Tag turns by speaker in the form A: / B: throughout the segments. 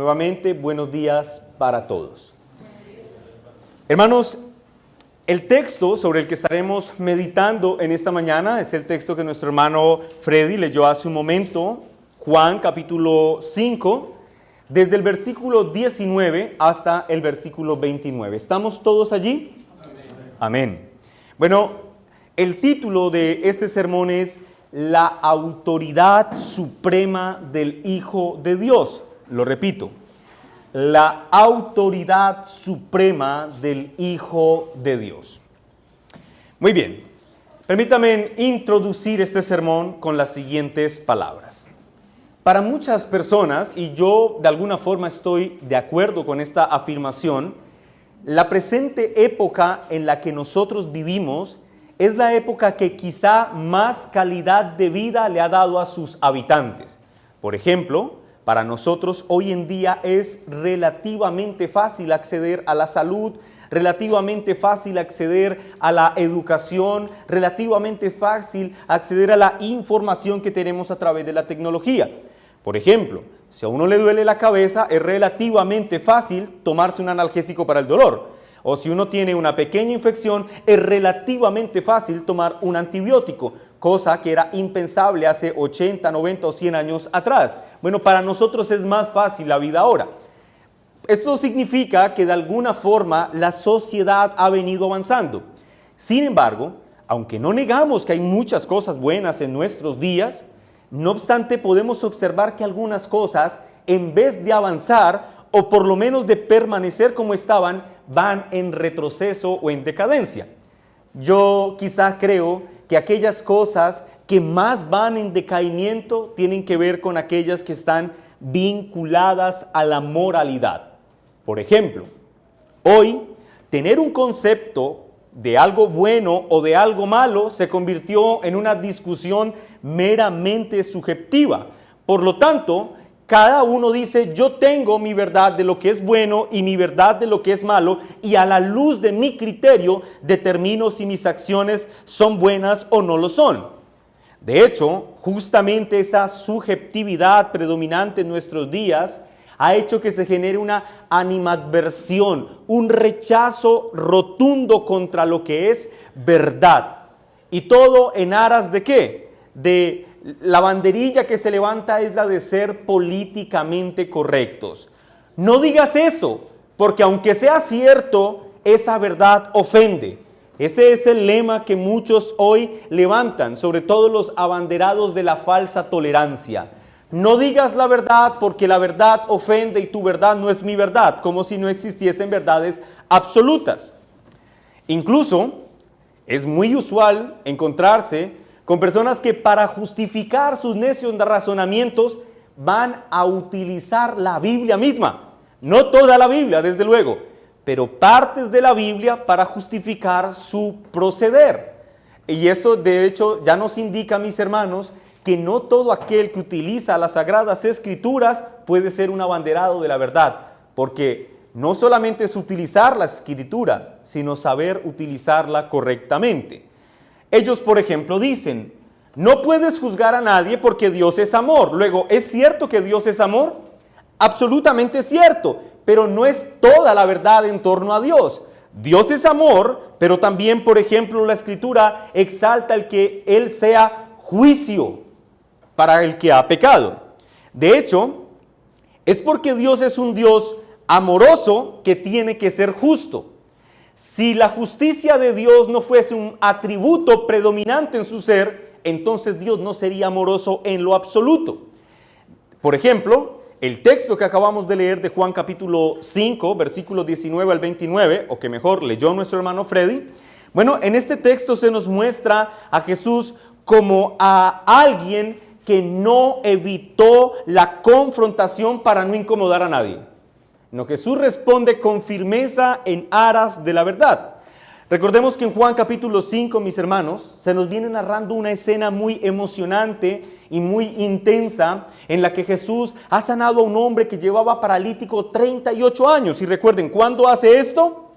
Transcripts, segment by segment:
A: Nuevamente, buenos días para todos. Hermanos, el texto sobre el que estaremos meditando en esta mañana es el texto que nuestro hermano Freddy leyó hace un momento, Juan capítulo 5, desde el versículo 19 hasta el versículo 29. ¿Estamos todos allí? Amén. Bueno, el título de este sermón es La autoridad suprema del Hijo de Dios. Lo repito, la autoridad suprema del Hijo de Dios. Muy bien, permítame introducir este sermón con las siguientes palabras. Para muchas personas, y yo de alguna forma estoy de acuerdo con esta afirmación, la presente época en la que nosotros vivimos es la época que quizá más calidad de vida le ha dado a sus habitantes. Por ejemplo, para nosotros hoy en día es relativamente fácil acceder a la salud, relativamente fácil acceder a la educación, relativamente fácil acceder a la información que tenemos a través de la tecnología. Por ejemplo, si a uno le duele la cabeza, es relativamente fácil tomarse un analgésico para el dolor. O si uno tiene una pequeña infección, es relativamente fácil tomar un antibiótico, cosa que era impensable hace 80, 90 o 100 años atrás. Bueno, para nosotros es más fácil la vida ahora. Esto significa que de alguna forma la sociedad ha venido avanzando. Sin embargo, aunque no negamos que hay muchas cosas buenas en nuestros días, no obstante podemos observar que algunas cosas, en vez de avanzar o por lo menos de permanecer como estaban, van en retroceso o en decadencia. Yo quizás creo que aquellas cosas que más van en decaimiento tienen que ver con aquellas que están vinculadas a la moralidad. Por ejemplo, hoy tener un concepto de algo bueno o de algo malo se convirtió en una discusión meramente subjetiva. Por lo tanto, cada uno dice, yo tengo mi verdad de lo que es bueno y mi verdad de lo que es malo, y a la luz de mi criterio determino si mis acciones son buenas o no lo son. De hecho, justamente esa subjetividad predominante en nuestros días ha hecho que se genere una animadversión, un rechazo rotundo contra lo que es verdad. ¿Y todo en aras de qué? De la banderilla que se levanta es la de ser políticamente correctos. No digas eso, porque aunque sea cierto, esa verdad ofende. Ese es el lema que muchos hoy levantan, sobre todo los abanderados de la falsa tolerancia. No digas la verdad porque la verdad ofende y tu verdad no es mi verdad, como si no existiesen verdades absolutas. Incluso es muy usual encontrarse con personas que para justificar sus necios razonamientos van a utilizar la Biblia misma. No toda la Biblia, desde luego, pero partes de la Biblia para justificar su proceder. Y esto, de hecho, ya nos indica, mis hermanos, que no todo aquel que utiliza las Sagradas Escrituras puede ser un abanderado de la verdad, porque no solamente es utilizar la Escritura, sino saber utilizarla correctamente. Ellos, por ejemplo, dicen, no puedes juzgar a nadie porque Dios es amor. Luego, ¿es cierto que Dios es amor? Absolutamente cierto, pero no es toda la verdad en torno a Dios. Dios es amor, pero también, por ejemplo, la Escritura exalta el que Él sea juicio para el que ha pecado. De hecho, es porque Dios es un Dios amoroso que tiene que ser justo. Si la justicia de Dios no fuese un atributo predominante en su ser, entonces Dios no sería amoroso en lo absoluto. Por ejemplo, el texto que acabamos de leer de Juan capítulo 5, versículos 19 al 29, o que mejor leyó nuestro hermano Freddy, bueno, en este texto se nos muestra a Jesús como a alguien que no evitó la confrontación para no incomodar a nadie. No, Jesús responde con firmeza en aras de la verdad. Recordemos que en Juan capítulo 5, mis hermanos, se nos viene narrando una escena muy emocionante y muy intensa en la que Jesús ha sanado a un hombre que llevaba paralítico 38 años. Y recuerden, ¿cuándo hace esto?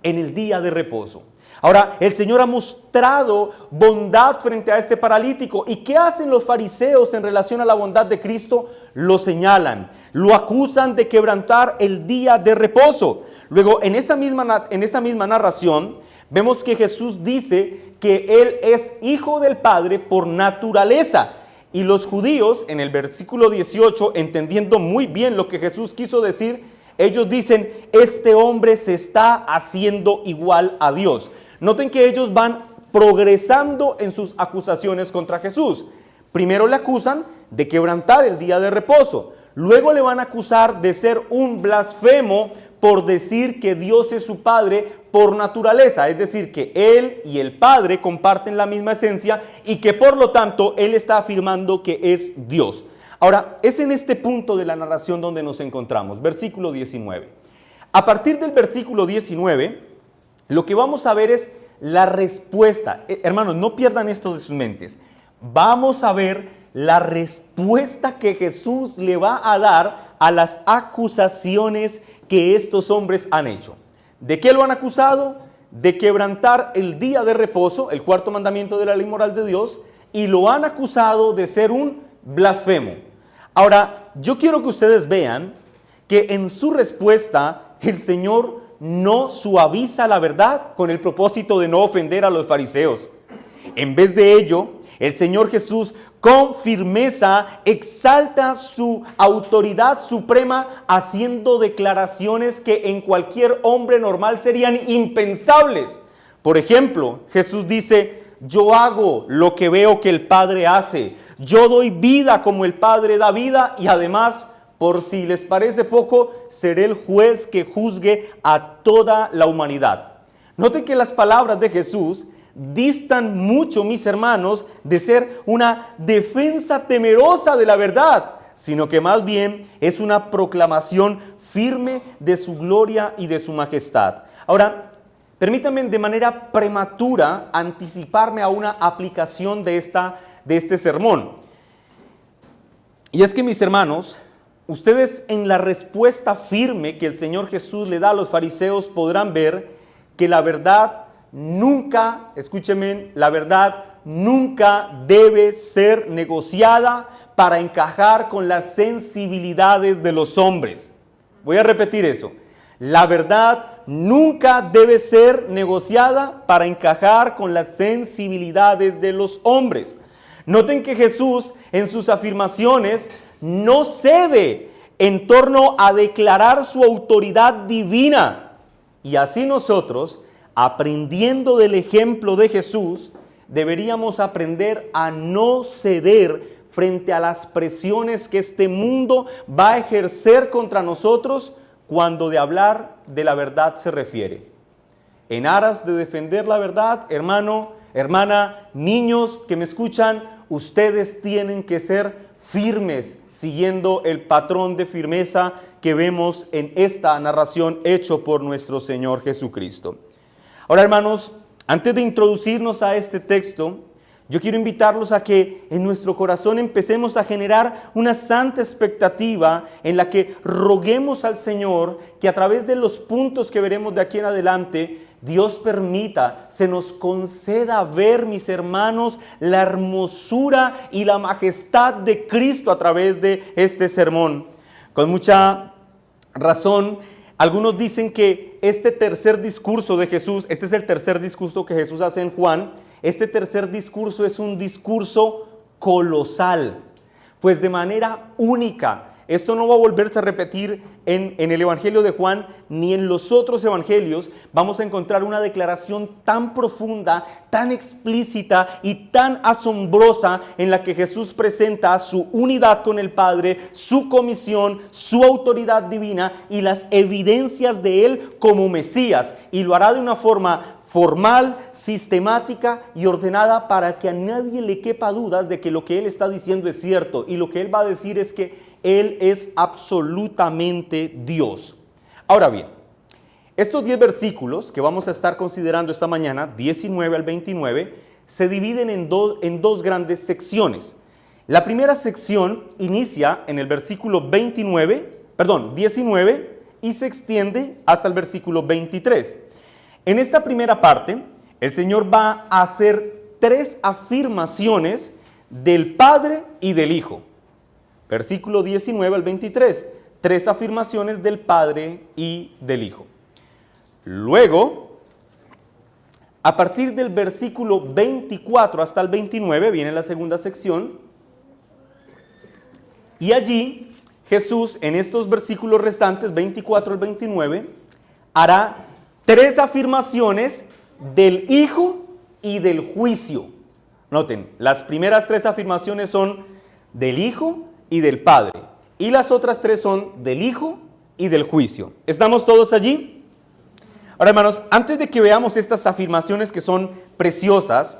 A: En el día de reposo. Ahora, el Señor ha mostrado bondad frente a este paralítico. ¿Y qué hacen los fariseos en relación a la bondad de Cristo? Lo señalan, lo acusan de quebrantar el día de reposo. Luego, en esa misma narración, vemos que Jesús dice que Él es hijo del Padre por naturaleza. Y los judíos, en el versículo 18, entendiendo muy bien lo que Jesús quiso decir, ellos dicen, este hombre se está haciendo igual a Dios. Noten que ellos van progresando en sus acusaciones contra Jesús. Primero le acusan de quebrantar el día de reposo. Luego le van a acusar de ser un blasfemo por decir que Dios es su Padre por naturaleza. Es decir, que Él y el Padre comparten la misma esencia y que por lo tanto Él está afirmando que es Dios. Ahora, es en este punto de la narración donde nos encontramos. Versículo 19. A partir del versículo 19... lo que vamos a ver es la respuesta. Hermanos, no pierdan esto de sus mentes. Vamos a ver la respuesta que Jesús le va a dar a las acusaciones que estos hombres han hecho. ¿De qué lo han acusado? De quebrantar el día de reposo, el cuarto mandamiento de la ley moral de Dios, y lo han acusado de ser un blasfemo. Ahora, yo quiero que ustedes vean que en su respuesta el Señor no suaviza la verdad con el propósito de no ofender a los fariseos. En vez de ello, el Señor Jesús con firmeza exalta su autoridad suprema haciendo declaraciones que en cualquier hombre normal serían impensables. Por ejemplo, Jesús dice, yo hago lo que veo que el Padre hace. Yo doy vida como el Padre da vida y además, por si les parece poco, seré el juez que juzgue a toda la humanidad. Noten que las palabras de Jesús distan mucho, mis hermanos, de ser una defensa temerosa de la verdad, sino que más bien es una proclamación firme de su gloria y de su majestad. Ahora, permítanme de manera prematura anticiparme a una aplicación de este sermón. Y es que, mis hermanos, ustedes en la respuesta firme que el Señor Jesús le da a los fariseos podrán ver que la verdad nunca, escúchenme, la verdad nunca debe ser negociada para encajar con las sensibilidades de los hombres. Voy a repetir eso. La verdad nunca debe ser negociada para encajar con las sensibilidades de los hombres. Noten que Jesús en sus afirmaciones no cede en torno a declarar su autoridad divina. Y así nosotros, aprendiendo del ejemplo de Jesús, deberíamos aprender a no ceder frente a las presiones que este mundo va a ejercer contra nosotros cuando de hablar de la verdad se refiere. En aras de defender la verdad, hermano, hermana, niños que me escuchan, ustedes tienen que ser firmes, siguiendo el patrón de firmeza que vemos en esta narración hecho por nuestro Señor Jesucristo. Ahora, hermanos, antes de introducirnos a este texto, yo quiero invitarlos a que en nuestro corazón empecemos a generar una santa expectativa en la que roguemos al Señor que a través de los puntos que veremos de aquí en adelante, Dios permita, se nos conceda ver, mis hermanos, la hermosura y la majestad de Cristo a través de este sermón. Con mucha razón, algunos dicen que este tercer discurso de Jesús, este es el tercer discurso que Jesús hace en Juan, este tercer discurso es un discurso colosal, pues de manera única. Esto no va a volverse a repetir en el Evangelio de Juan ni en los otros evangelios. Vamos a encontrar una declaración tan profunda, tan explícita y tan asombrosa en la que Jesús presenta su unidad con el Padre, su comisión, su autoridad divina y las evidencias de Él como Mesías. Y lo hará de una forma formal, sistemática y ordenada para que a nadie le quepa dudas de que lo que Él está diciendo es cierto. Y lo que Él va a decir es que Él es absolutamente Dios. Ahora bien, estos 10 versículos que vamos a estar considerando esta mañana, 19 al 29, se dividen en dos grandes secciones. La primera sección inicia en el versículo 19 y se extiende hasta el versículo 23. En esta primera parte, el Señor va a hacer 3 afirmaciones del Padre y del Hijo. Versículo 19 al 23, 3 afirmaciones del Padre y del Hijo. Luego, a partir del versículo 24 hasta el 29, viene la segunda sección, y allí Jesús, en estos versículos restantes, 24 al 29, hará 3 afirmaciones del Hijo y del juicio. Noten, las primeras 3 afirmaciones son del Hijo y del Padre, y las otras 3 son del Hijo y del juicio. ¿Estamos todos allí? Ahora, hermanos, antes de que veamos estas afirmaciones que son preciosas,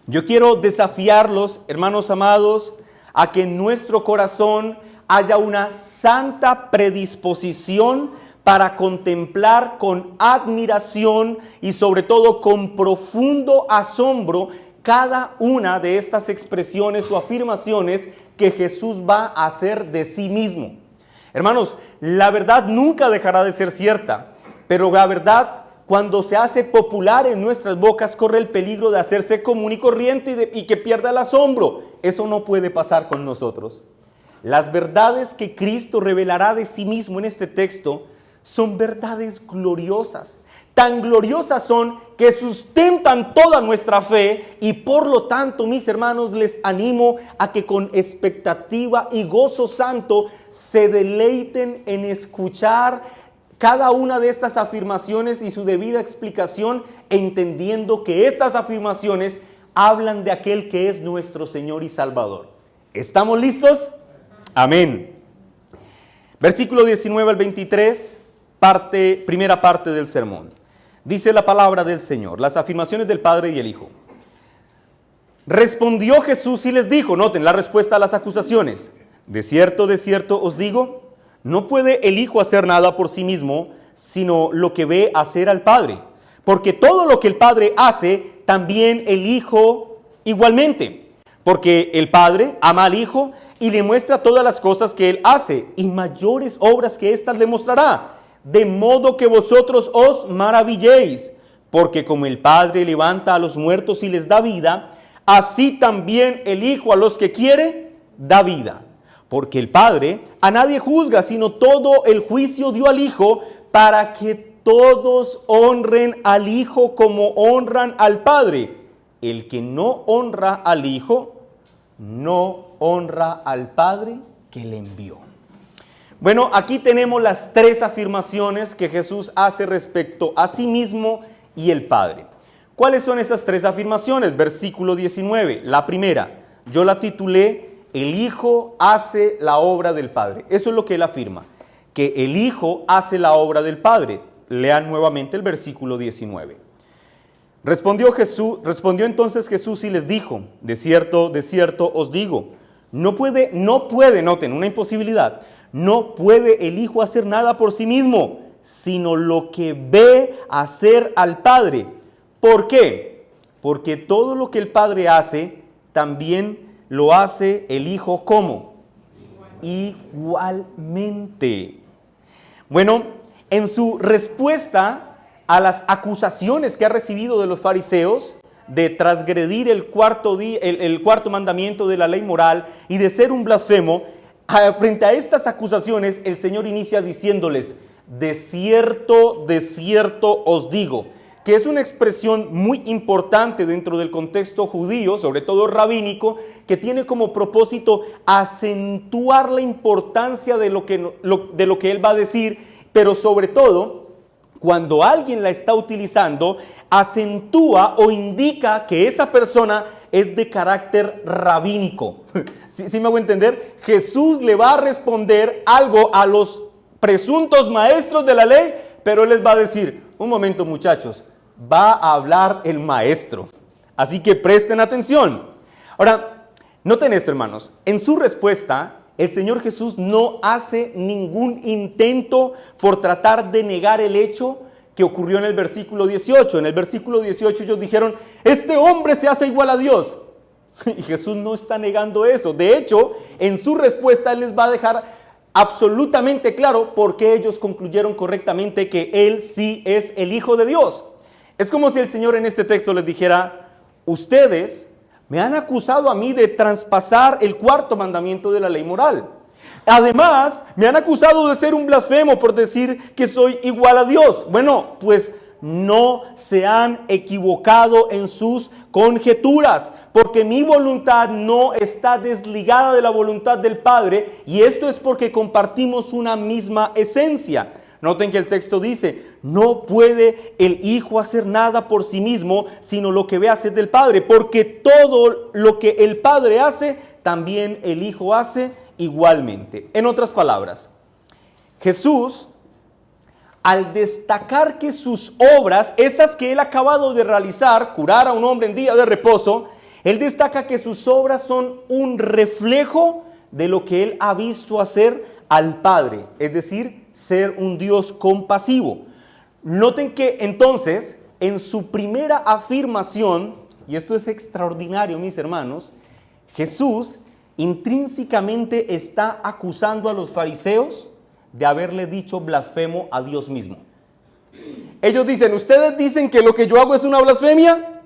A: yo quiero desafiarlos, hermanos amados, a que en nuestro corazón haya una santa predisposición para contemplar con admiración y sobre todo con profundo asombro cada una de estas expresiones o afirmaciones que Jesús va a hacer de sí mismo. Hermanos, la verdad nunca dejará de ser cierta, pero la verdad, cuando se hace popular en nuestras bocas, corre el peligro de hacerse común y corriente y que pierda el asombro. Eso no puede pasar con nosotros. Las verdades que Cristo revelará de sí mismo en este texto son verdades gloriosas. Tan gloriosas son que sustentan toda nuestra fe y por lo tanto, mis hermanos, les animo a que con expectativa y gozo santo se deleiten en escuchar cada una de estas afirmaciones y su debida explicación, entendiendo que estas afirmaciones hablan de aquel que es nuestro Señor y Salvador. ¿Estamos listos? Amén. Versículo 19 al 23, primera parte del sermón. Dice la palabra del Señor, las afirmaciones del Padre y el Hijo. Respondió Jesús y les dijo, noten la respuesta a las acusaciones. De cierto os digo, no puede el Hijo hacer nada por sí mismo, sino lo que ve hacer al Padre. Porque todo lo que el Padre hace, también el Hijo igualmente. Porque el Padre ama al Hijo y le muestra todas las cosas que Él hace, y mayores obras que éstas le mostrará. De modo que vosotros os maravilléis, porque como el Padre levanta a los muertos y les da vida, así también el Hijo a los que quiere da vida. Porque el Padre a nadie juzga, sino todo el juicio dio al Hijo, para que todos honren al Hijo como honran al Padre. El que no honra al Hijo, no honra al Padre que le envió. Bueno, aquí tenemos las 3 afirmaciones que Jesús hace respecto a sí mismo y el Padre. ¿Cuáles son esas 3 afirmaciones? Versículo 19, la primera, yo la titulé, el Hijo hace la obra del Padre. Eso es lo que él afirma, que el Hijo hace la obra del Padre. Lean nuevamente el versículo 19. Respondió entonces Jesús y les dijo, de cierto os digo, no puede, noten, una imposibilidad, no puede el Hijo hacer nada por sí mismo, sino lo que ve hacer al Padre. ¿Por qué? Porque todo lo que el Padre hace, también lo hace el Hijo, ¿cómo? Igualmente. Bueno, en su respuesta a las acusaciones que ha recibido de los fariseos, de transgredir el cuarto mandamiento de la ley moral y de ser un blasfemo, frente a estas acusaciones, el Señor inicia diciéndoles, de cierto os digo, que es una expresión muy importante dentro del contexto judío, sobre todo rabínico, que tiene como propósito acentuar la importancia de lo que él va a decir, pero sobre todo, cuando alguien la está utilizando, acentúa o indica que esa persona es de carácter rabínico. ¿Sí me hago entender? Jesús le va a responder algo a los presuntos maestros de la ley, pero él les va a decir, un momento muchachos, va a hablar el maestro. Así que presten atención. Ahora, noten esto, hermanos. En su respuesta, el Señor Jesús no hace ningún intento por tratar de negar el hecho que ocurrió en el versículo 18. En el versículo 18 ellos dijeron, este hombre se hace igual a Dios. Y Jesús no está negando eso. De hecho, en su respuesta Él les va a dejar absolutamente claro por qué ellos concluyeron correctamente que Él sí es el Hijo de Dios. Es como si el Señor en este texto les dijera, ustedes me han acusado a mí de traspasar el cuarto mandamiento de la ley moral. Además, me han acusado de ser un blasfemo por decir que soy igual a Dios. Bueno, pues no se han equivocado en sus conjeturas, porque mi voluntad no está desligada de la voluntad del Padre, y esto es porque compartimos una misma esencia. Noten que el texto dice, no puede el Hijo hacer nada por sí mismo, sino lo que ve hacer del Padre, porque todo lo que el Padre hace, también el Hijo hace igualmente. En otras palabras, Jesús, al destacar que sus obras, estas que él ha acabado de realizar, curar a un hombre en día de reposo, él destaca que sus obras son un reflejo de lo que él ha visto hacer al Padre, es decir, ser un Dios compasivo. Noten que entonces, en su primera afirmación, y esto es extraordinario, mis hermanos, Jesús intrínsecamente está acusando a los fariseos de haberle dicho blasfemo a Dios mismo. Ellos dicen, ¿ustedes dicen que lo que yo hago es una blasfemia?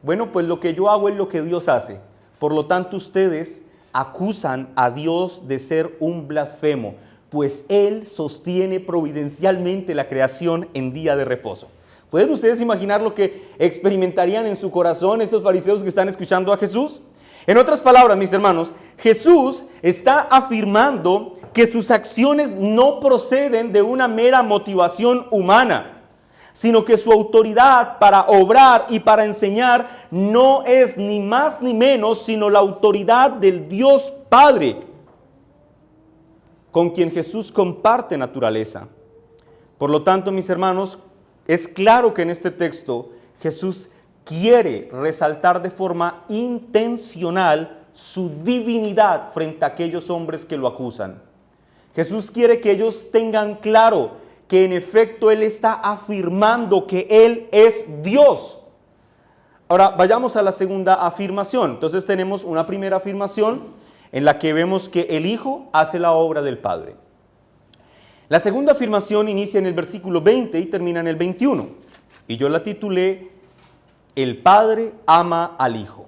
A: Bueno, pues lo que yo hago es lo que Dios hace. Por lo tanto, ustedes acusan a Dios de ser un blasfemo, pues Él sostiene providencialmente la creación en día de reposo. ¿Pueden ustedes imaginar lo que experimentarían en su corazón estos fariseos que están escuchando a Jesús? En otras palabras, mis hermanos, Jesús está afirmando que sus acciones no proceden de una mera motivación humana, sino que su autoridad para obrar y para enseñar no es ni más ni menos, sino la autoridad del Dios Padre, con quien Jesús comparte naturaleza. Por lo tanto, mis hermanos, es claro que en este texto Jesús quiere resaltar de forma intencional su divinidad frente a aquellos hombres que lo acusan. Jesús quiere que ellos tengan claro que en efecto Él está afirmando que Él es Dios. Ahora vayamos a la segunda afirmación. Entonces tenemos una primera afirmación en la que vemos que el Hijo hace la obra del Padre. La segunda afirmación inicia en el versículo 20 y termina en el 21. Y yo la titulé, el Padre ama al Hijo.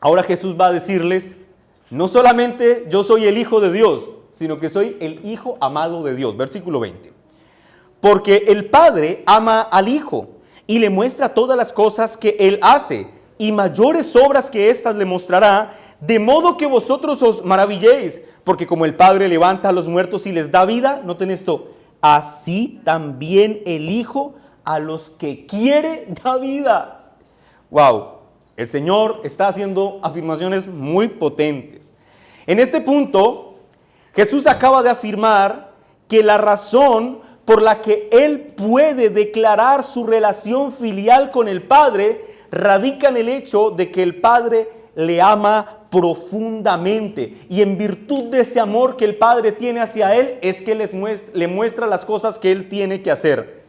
A: Ahora Jesús va a decirles, no solamente yo soy el Hijo de Dios, sino que soy el Hijo amado de Dios. Versículo 20. Porque el Padre ama al Hijo y le muestra todas las cosas que Él hace, y mayores obras que éstas le mostrará, de modo que vosotros os maravilléis, porque como el Padre levanta a los muertos y les da vida, noten esto, así también el Hijo a los que quiere da vida. Wow. El Señor está haciendo afirmaciones muy potentes. En este punto, Jesús acaba de afirmar que la razón por la que Él puede declarar su relación filial con el Padre radica en el hecho de que el Padre le ama profundamente. Y en virtud de ese amor que el Padre tiene hacia Él, es que le muestra las cosas que Él tiene que hacer.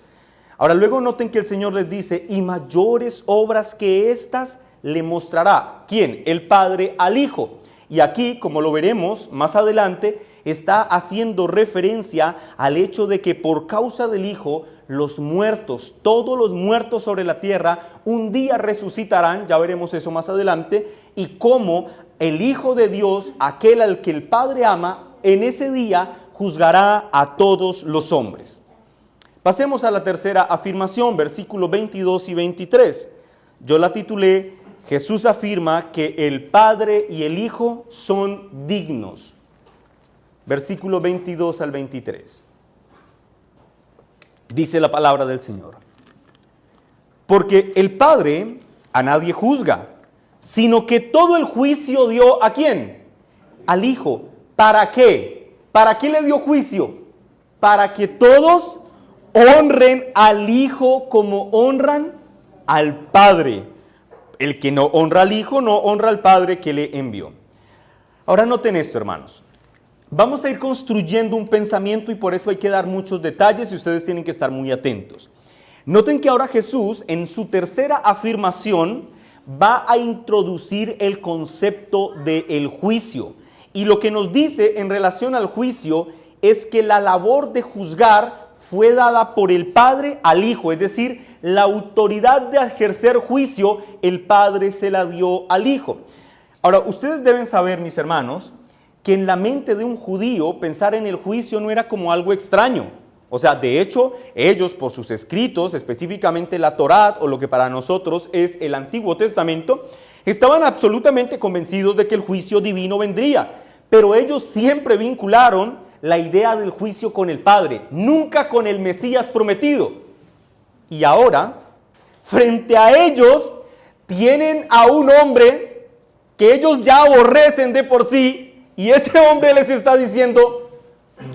A: Ahora, luego noten que el Señor les dice, y mayores obras que éstas le mostrará. ¿Quién? El Padre al Hijo. Y aquí, como lo veremos más adelante, está haciendo referencia al hecho de que por causa del Hijo, los muertos, todos los muertos sobre la tierra, un día resucitarán, ya veremos eso más adelante, y cómo el Hijo de Dios, aquel al que el Padre ama, en ese día juzgará a todos los hombres. Pasemos a la tercera afirmación, versículos 22 y 23. Yo la titulé, Jesús afirma que el Padre y el Hijo son dignos. Versículo 22 al 23. Dice la palabra del Señor. Porque el Padre a nadie juzga, sino que todo el juicio dio ¿a quién? Al Hijo. ¿Para qué? ¿Para qué le dio juicio? Para que todos honren al Hijo como honran al Padre. El que no honra al Hijo, no honra al Padre que le envió. Ahora noten esto, hermanos. Vamos a ir construyendo un pensamiento y por eso hay que dar muchos detalles y ustedes tienen que estar muy atentos. Noten que ahora Jesús, en su tercera afirmación, va a introducir el concepto del juicio. Y lo que nos dice en relación al juicio es que la labor de juzgar fue dada por el Padre al Hijo, es decir, la autoridad de ejercer juicio, el Padre se la dio al Hijo. Ahora, ustedes deben saber, mis hermanos, que en la mente de un judío pensar en el juicio no era como algo extraño. O sea, de hecho, ellos por sus escritos, específicamente la Torá o lo que para nosotros es el Antiguo Testamento, estaban absolutamente convencidos de que el juicio divino vendría. Pero ellos siempre vincularon la idea del juicio con el Padre, nunca con el Mesías prometido. Y ahora, frente a ellos, tienen a un hombre que ellos ya aborrecen de por sí, y ese hombre les está diciendo: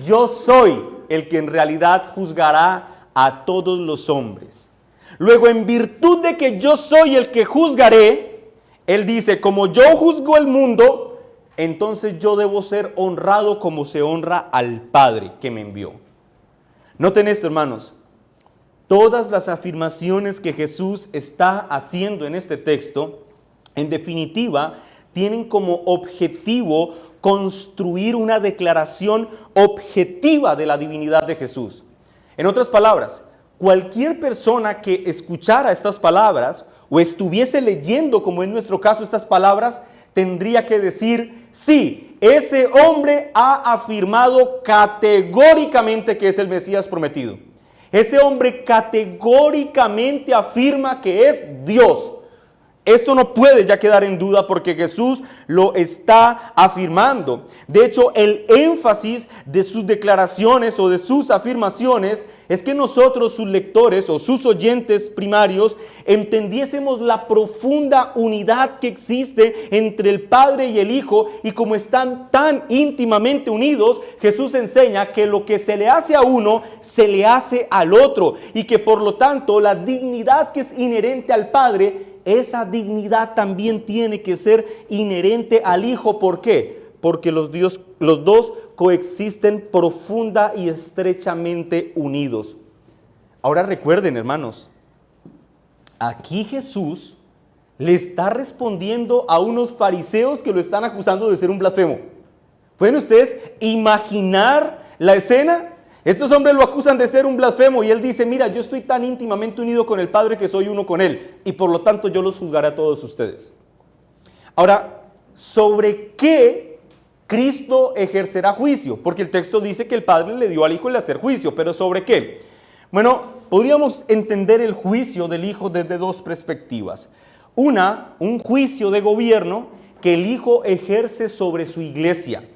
A: yo soy el que en realidad juzgará a todos los hombres. Luego, en virtud de que yo soy el que juzgaré, él dice: como yo juzgo el mundo, entonces yo debo ser honrado como se honra al Padre que me envió. Noten esto, hermanos. Todas las afirmaciones que Jesús está haciendo en este texto, en definitiva, tienen como objetivo construir una declaración objetiva de la divinidad de Jesús. En otras palabras, cualquier persona que escuchara estas palabras o estuviese leyendo, como en nuestro caso, estas palabras, tendría que decir: sí, ese hombre ha afirmado categóricamente que es el Mesías prometido. Ese hombre categóricamente afirma que es Dios. Esto no puede ya quedar en duda porque Jesús lo está afirmando. De hecho, el énfasis de sus declaraciones o de sus afirmaciones es que nosotros, sus lectores o sus oyentes primarios, entendiésemos la profunda unidad que existe entre el Padre y el Hijo, y como están tan íntimamente unidos, Jesús enseña que lo que se le hace a uno, se le hace al otro, y que por lo tanto la dignidad que es inherente al Padre, esa dignidad también tiene que ser inherente al Hijo. ¿Por qué? Porque los dos coexisten profunda y estrechamente unidos. Ahora recuerden, hermanos, aquí Jesús le está respondiendo a unos fariseos que lo están acusando de ser un blasfemo. ¿Pueden ustedes imaginar la escena? Estos hombres lo acusan de ser un blasfemo y él dice: mira, yo estoy tan íntimamente unido con el Padre que soy uno con él, y por lo tanto yo los juzgaré a todos ustedes. Ahora, ¿sobre qué Cristo ejercerá juicio? Porque el texto dice que el Padre le dio al Hijo el hacer juicio, pero ¿sobre qué? Bueno, podríamos entender el juicio del Hijo desde dos perspectivas. Una, un juicio de gobierno que el Hijo ejerce sobre su iglesia.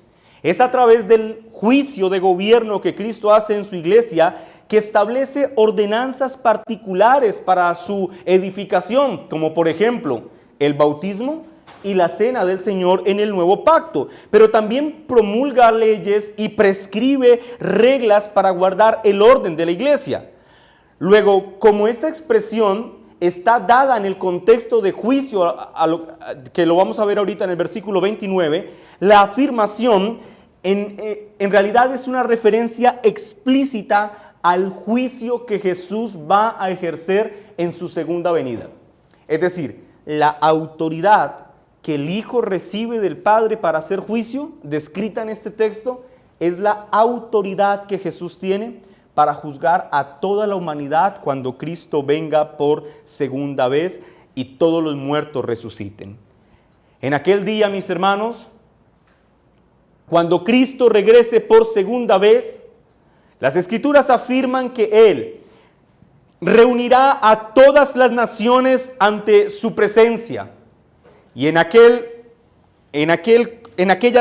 A: Es a través del juicio de gobierno que Cristo hace en su iglesia que establece ordenanzas particulares para su edificación, como por ejemplo el bautismo y la cena del Señor en el nuevo pacto. Pero también promulga leyes y prescribe reglas para guardar el orden de la iglesia. Luego, como esta expresión está dada en el contexto de juicio, que lo vamos a ver ahorita en el versículo 29, la afirmación en realidad es una referencia explícita al juicio que Jesús va a ejercer en su segunda venida. Es decir, la autoridad que el Hijo recibe del Padre para hacer juicio, descrita en este texto, es la autoridad que Jesús tiene para juzgar a toda la humanidad cuando Cristo venga por segunda vez y todos los muertos resuciten. En aquel día, mis hermanos, cuando Cristo regrese por segunda vez, las Escrituras afirman que Él reunirá a todas las naciones ante su presencia. Y en aquella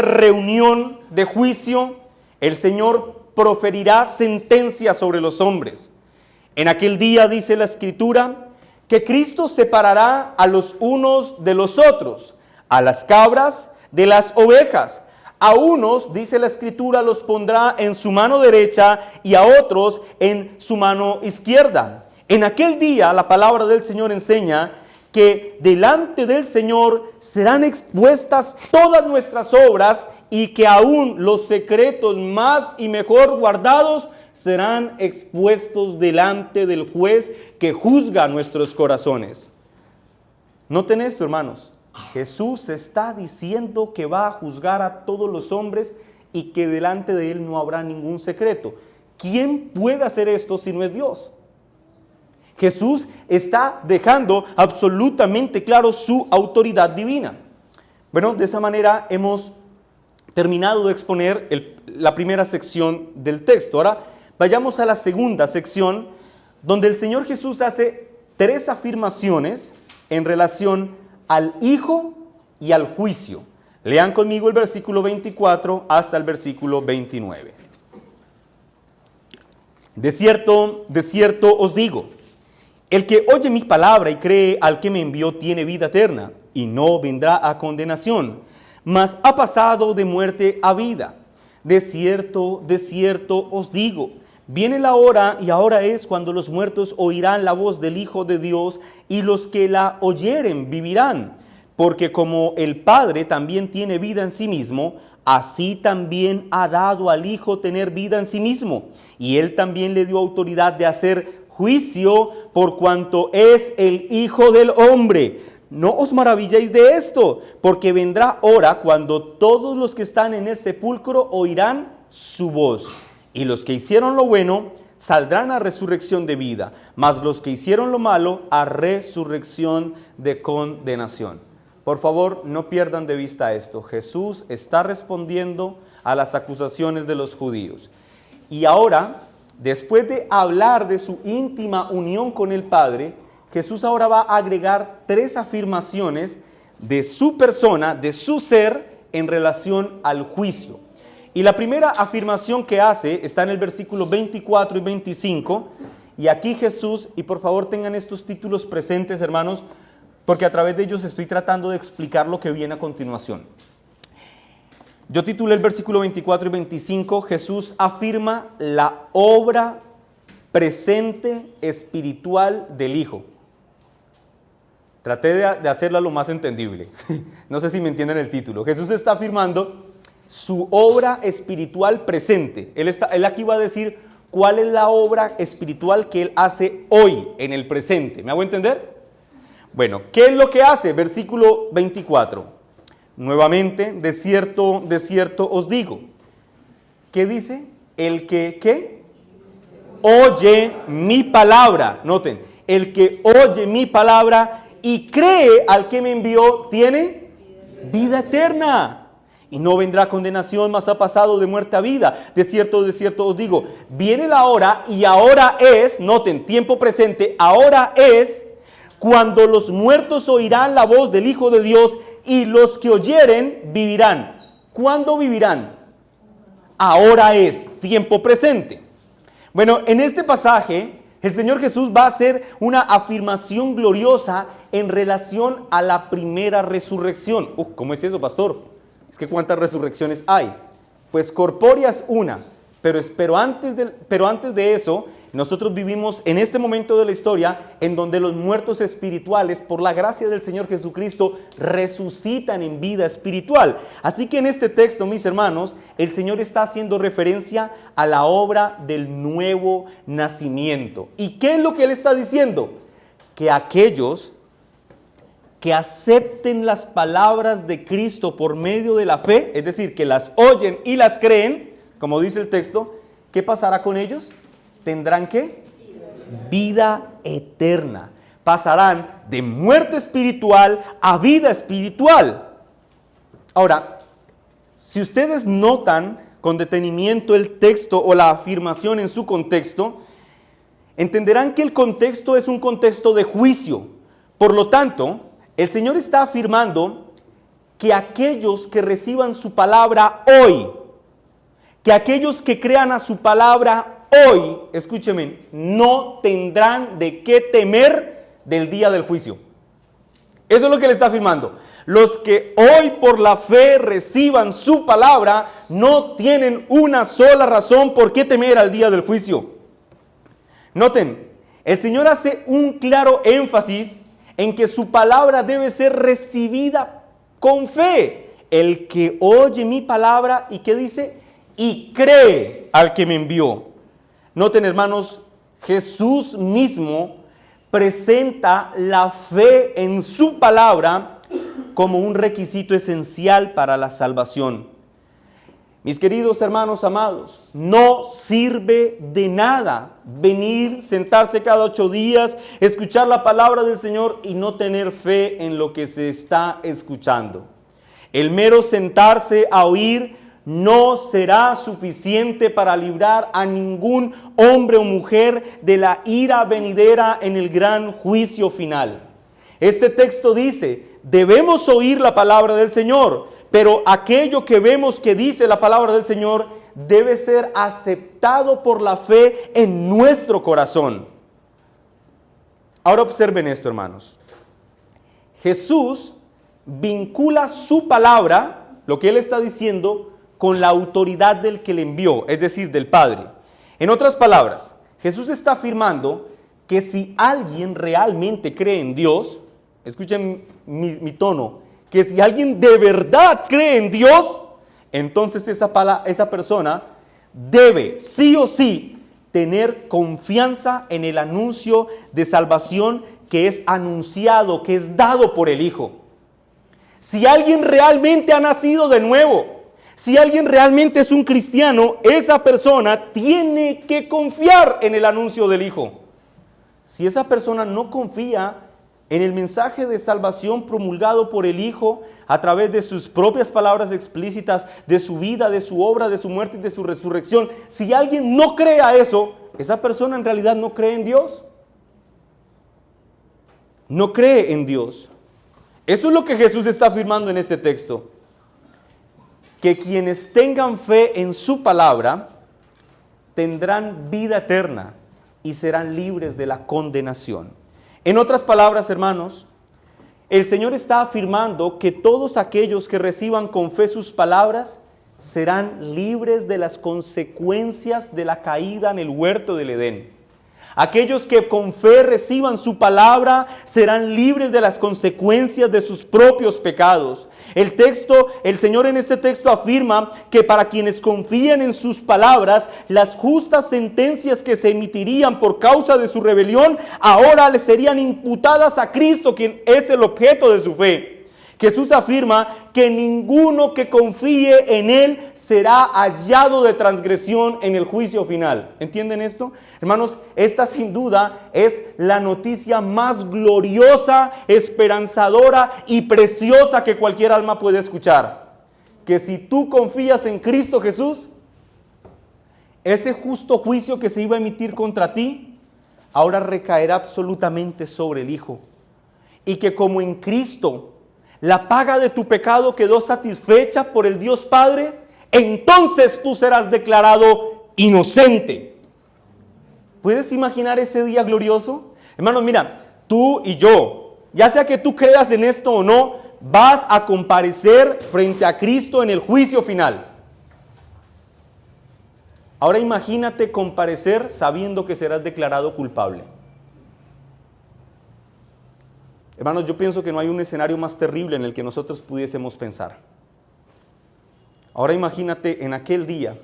A: reunión de juicio, el Señor proferirá sentencia sobre los hombres. En aquel día, dice la Escritura, que Cristo separará a los unos de los otros, a las cabras de las ovejas. A unos, dice la Escritura, los pondrá en su mano derecha y a otros en su mano izquierda. En aquel día, la palabra del Señor enseña que delante del Señor serán expuestas todas nuestras obras y que aún los secretos más y mejor guardados serán expuestos delante del juez que juzga nuestros corazones. Noten esto, hermanos. Jesús está diciendo que va a juzgar a todos los hombres y que delante de él no habrá ningún secreto. ¿quién puede hacer esto si no es Dios? Jesús está dejando absolutamente claro su autoridad divina. Bueno, de esa manera hemos terminado de exponer la primera sección del texto. Ahora vayamos a la segunda sección, donde el Señor Jesús hace 3 afirmaciones en relación al Hijo y al juicio. Lean conmigo el versículo 24 hasta el versículo 29. De cierto os digo, el que oye mi palabra y cree al que me envió tiene vida eterna, y no vendrá a condenación, mas ha pasado de muerte a vida. De cierto os digo, viene la hora, y ahora es, cuando los muertos oirán la voz del Hijo de Dios, y los que la oyeren vivirán. Porque como el Padre también tiene vida en sí mismo, así también ha dado al Hijo tener vida en sí mismo. Y Él también le dio autoridad de hacer juicio por cuanto es el Hijo del Hombre. No os maravilléis de esto, porque vendrá hora cuando todos los que están en el sepulcro oirán su voz. Y los que hicieron lo bueno saldrán a resurrección de vida, mas los que hicieron lo malo a resurrección de condenación. Por favor, no pierdan de vista esto. Jesús está respondiendo a las acusaciones de los judíos. Y ahora, después de hablar de su íntima unión con el Padre, Jesús ahora va a agregar 3 afirmaciones de su persona, de su ser, en relación al juicio. Y la primera afirmación que hace está en el versículo 24 y 25. Y aquí Jesús, y por favor tengan estos títulos presentes, hermanos, porque a través de ellos estoy tratando de explicar lo que viene a continuación. Yo titulé el versículo 24 y 25, Jesús afirma la obra presente espiritual del Hijo. Traté de hacerla lo más entendible. No sé si me entienden el título. Jesús está afirmando su obra espiritual presente. Él aquí va a decir cuál es la obra espiritual que Él hace hoy, en el presente. ¿Me hago entender? Bueno, ¿qué es lo que hace? Versículo 24. Nuevamente, de cierto os digo. ¿Qué dice? El que, ¿qué? Oye mi palabra. Noten, el que oye mi palabra y cree al que me envió, tiene vida eterna. Y no vendrá condenación, mas ha pasado de muerte a vida. De cierto os digo, viene la hora, y ahora es, noten, tiempo presente, ahora es, cuando los muertos oirán la voz del Hijo de Dios, y los que oyeren vivirán. ¿Cuándo vivirán? Ahora es, tiempo presente. Bueno, en este pasaje, el Señor Jesús va a hacer una afirmación gloriosa en relación a la primera resurrección. ¿Cómo es eso, pastor? Es que ¿cuántas resurrecciones hay? Pues corpóreas una, pero antes de eso, nosotros vivimos en este momento de la historia en donde los muertos espirituales, por la gracia del Señor Jesucristo, resucitan en vida espiritual. Así que en este texto, mis hermanos, el Señor está haciendo referencia a la obra del nuevo nacimiento. ¿Y qué es lo que Él está diciendo? Que aquellos que acepten las palabras de Cristo por medio de la fe, es decir, que las oyen y las creen, como dice el texto, ¿qué pasará con ellos? Tendrán ¿qué? Vida eterna. Pasarán de muerte espiritual a vida espiritual. Ahora, si ustedes notan con detenimiento el texto o la afirmación en su contexto, entenderán que el contexto es un contexto de juicio. Por lo tanto, el Señor está afirmando que aquellos que reciban su palabra hoy, que aquellos que crean a su palabra hoy, escúcheme, no tendrán de qué temer del día del juicio. Eso es lo que Él está afirmando. Los que hoy por la fe reciban su palabra no tienen una sola razón por qué temer al día del juicio. Noten, el Señor hace un claro énfasis en que su palabra debe ser recibida con fe. El que oye mi palabra y ¿qué dice? Y cree al que me envió. Noten, hermanos, Jesús mismo presenta la fe en su palabra como un requisito esencial para la salvación. Mis queridos hermanos amados, no sirve de nada venir, sentarse cada 8 días, escuchar la palabra del Señor y no tener fe en lo que se está escuchando. El mero sentarse a oír no será suficiente para librar a ningún hombre o mujer de la ira venidera en el gran juicio final. Este texto dice, debemos oír la palabra del Señor, pero aquello que vemos que dice la palabra del Señor debe ser aceptado por la fe en nuestro corazón. Ahora observen esto, hermanos. Jesús vincula su palabra, lo que Él está diciendo, con la autoridad del que le envió, es decir, del Padre. En otras palabras, Jesús está afirmando que si alguien realmente cree en Dios, escuchen mi tono, que si alguien de verdad cree en Dios, entonces esa persona debe sí o sí tener confianza en el anuncio de salvación que es anunciado, que es dado por el Hijo. Si alguien realmente ha nacido de nuevo, si alguien realmente es un cristiano, esa persona tiene que confiar en el anuncio del Hijo. Si esa persona no confía en el mensaje de salvación promulgado por el Hijo a través de sus propias palabras explícitas, de su vida, de su obra, de su muerte y de su resurrección, si alguien no cree a eso, esa persona en realidad no cree en Dios. No cree en Dios. Eso es lo que Jesús está afirmando en este texto. Que quienes tengan fe en su palabra tendrán vida eterna y serán libres de la condenación. En otras palabras, hermanos, el Señor está afirmando que todos aquellos que reciban con fe sus palabras serán libres de las consecuencias de la caída en el huerto del Edén. Aquellos que con fe reciban su palabra serán libres de las consecuencias de sus propios pecados. El Señor en este texto afirma que para quienes confían en sus palabras, las justas sentencias que se emitirían por causa de su rebelión, ahora les serían imputadas a Cristo, quien es el objeto de su fe. Jesús afirma que ninguno que confíe en Él será hallado de transgresión en el juicio final. ¿Entienden esto? Hermanos, esta sin duda es la noticia más gloriosa, esperanzadora y preciosa que cualquier alma puede escuchar. Que si tú confías en Cristo Jesús, ese justo juicio que se iba a emitir contra ti, ahora recaerá absolutamente sobre el Hijo. Y que como en Cristo la paga de tu pecado quedó satisfecha por el Dios Padre, entonces tú serás declarado inocente. ¿Puedes imaginar ese día glorioso? Hermanos, mira, tú y yo, ya sea que tú creas en esto o no, vas a comparecer frente a Cristo en el juicio final. Ahora imagínate comparecer sabiendo que serás declarado culpable. Hermanos, yo pienso que no hay un escenario más terrible en el que nosotros pudiésemos pensar. Ahora imagínate en aquel día,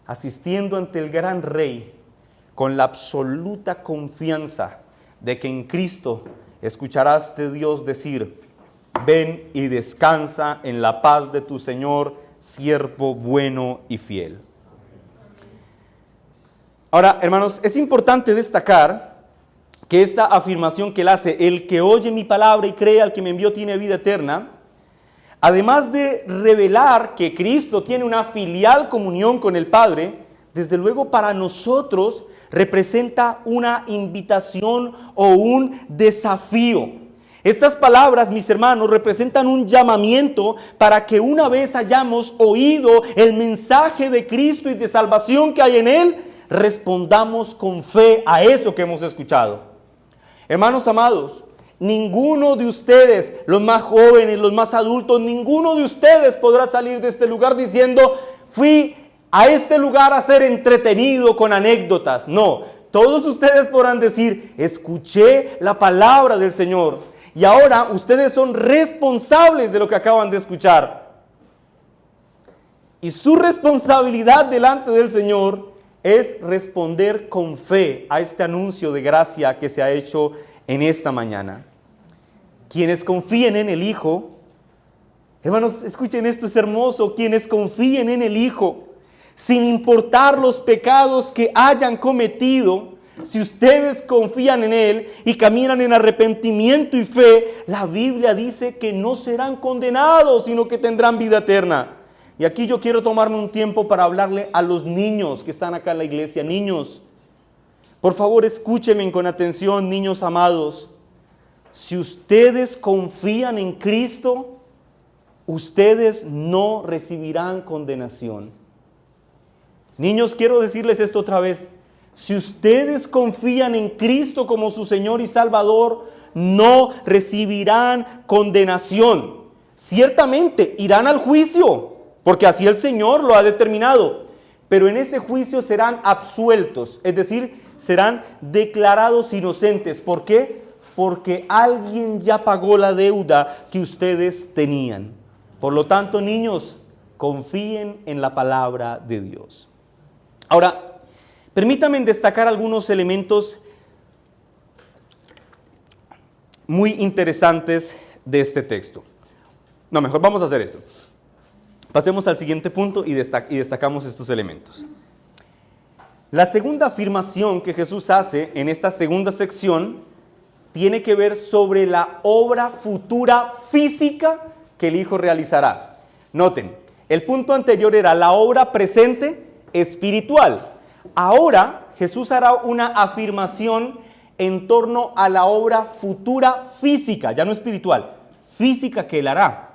A: asistiendo ante el gran Rey, con la absoluta confianza de que en Cristo escucharás de Dios decir: ven y descansa en la paz de tu Señor, siervo bueno y fiel. Ahora, hermanos, es importante destacar que esta afirmación que él hace, el que oye mi palabra y cree al que me envió tiene vida eterna, además de revelar que Cristo tiene una filial comunión con el Padre, desde luego para nosotros representa una invitación o un desafío. Estas palabras, mis hermanos, representan un llamamiento para que una vez hayamos oído el mensaje de Cristo y de salvación que hay en Él, respondamos con fe a eso que hemos escuchado. Hermanos amados, ninguno de ustedes, los más jóvenes, los más adultos, ninguno de ustedes podrá salir de este lugar diciendo: fui a este lugar a ser entretenido con anécdotas. No, todos ustedes podrán decir: escuché la palabra del Señor. Y ahora ustedes son responsables de lo que acaban de escuchar. Y su responsabilidad delante del Señor es responder con fe a este anuncio de gracia que se ha hecho en esta mañana. Quienes confíen en el Hijo Hermanos, escuchen esto, es hermoso. Quienes confíen en el Hijo, sin importar los pecados que hayan cometido, si ustedes confían en Él y caminan en arrepentimiento y fe, la Biblia dice que no serán condenados, sino que tendrán vida eterna. Y aquí yo quiero tomarme un tiempo para hablarle a los niños que están acá en la iglesia. Niños, por favor escúchenme con atención, niños amados. Si ustedes confían en Cristo, ustedes no recibirán condenación. Niños, quiero decirles esto otra vez. Si ustedes confían en Cristo como su Señor y Salvador, no recibirán condenación. Ciertamente irán al juicio, porque así el Señor lo ha determinado. Pero en ese juicio serán absueltos, es decir, serán declarados inocentes. ¿Por qué? Porque alguien ya pagó la deuda que ustedes tenían. Por lo tanto, niños, confíen en la palabra de Dios. Ahora, permítanme destacar algunos elementos muy interesantes de este texto. No, mejor vamos a hacer esto. Pasemos al siguiente punto y destacamos estos elementos. La segunda afirmación que Jesús hace en esta segunda sección tiene que ver sobre la obra futura física que el Hijo realizará. Noten, el punto anterior era la obra presente espiritual. Ahora Jesús hará una afirmación en torno a la obra futura física, ya no espiritual, física que él hará.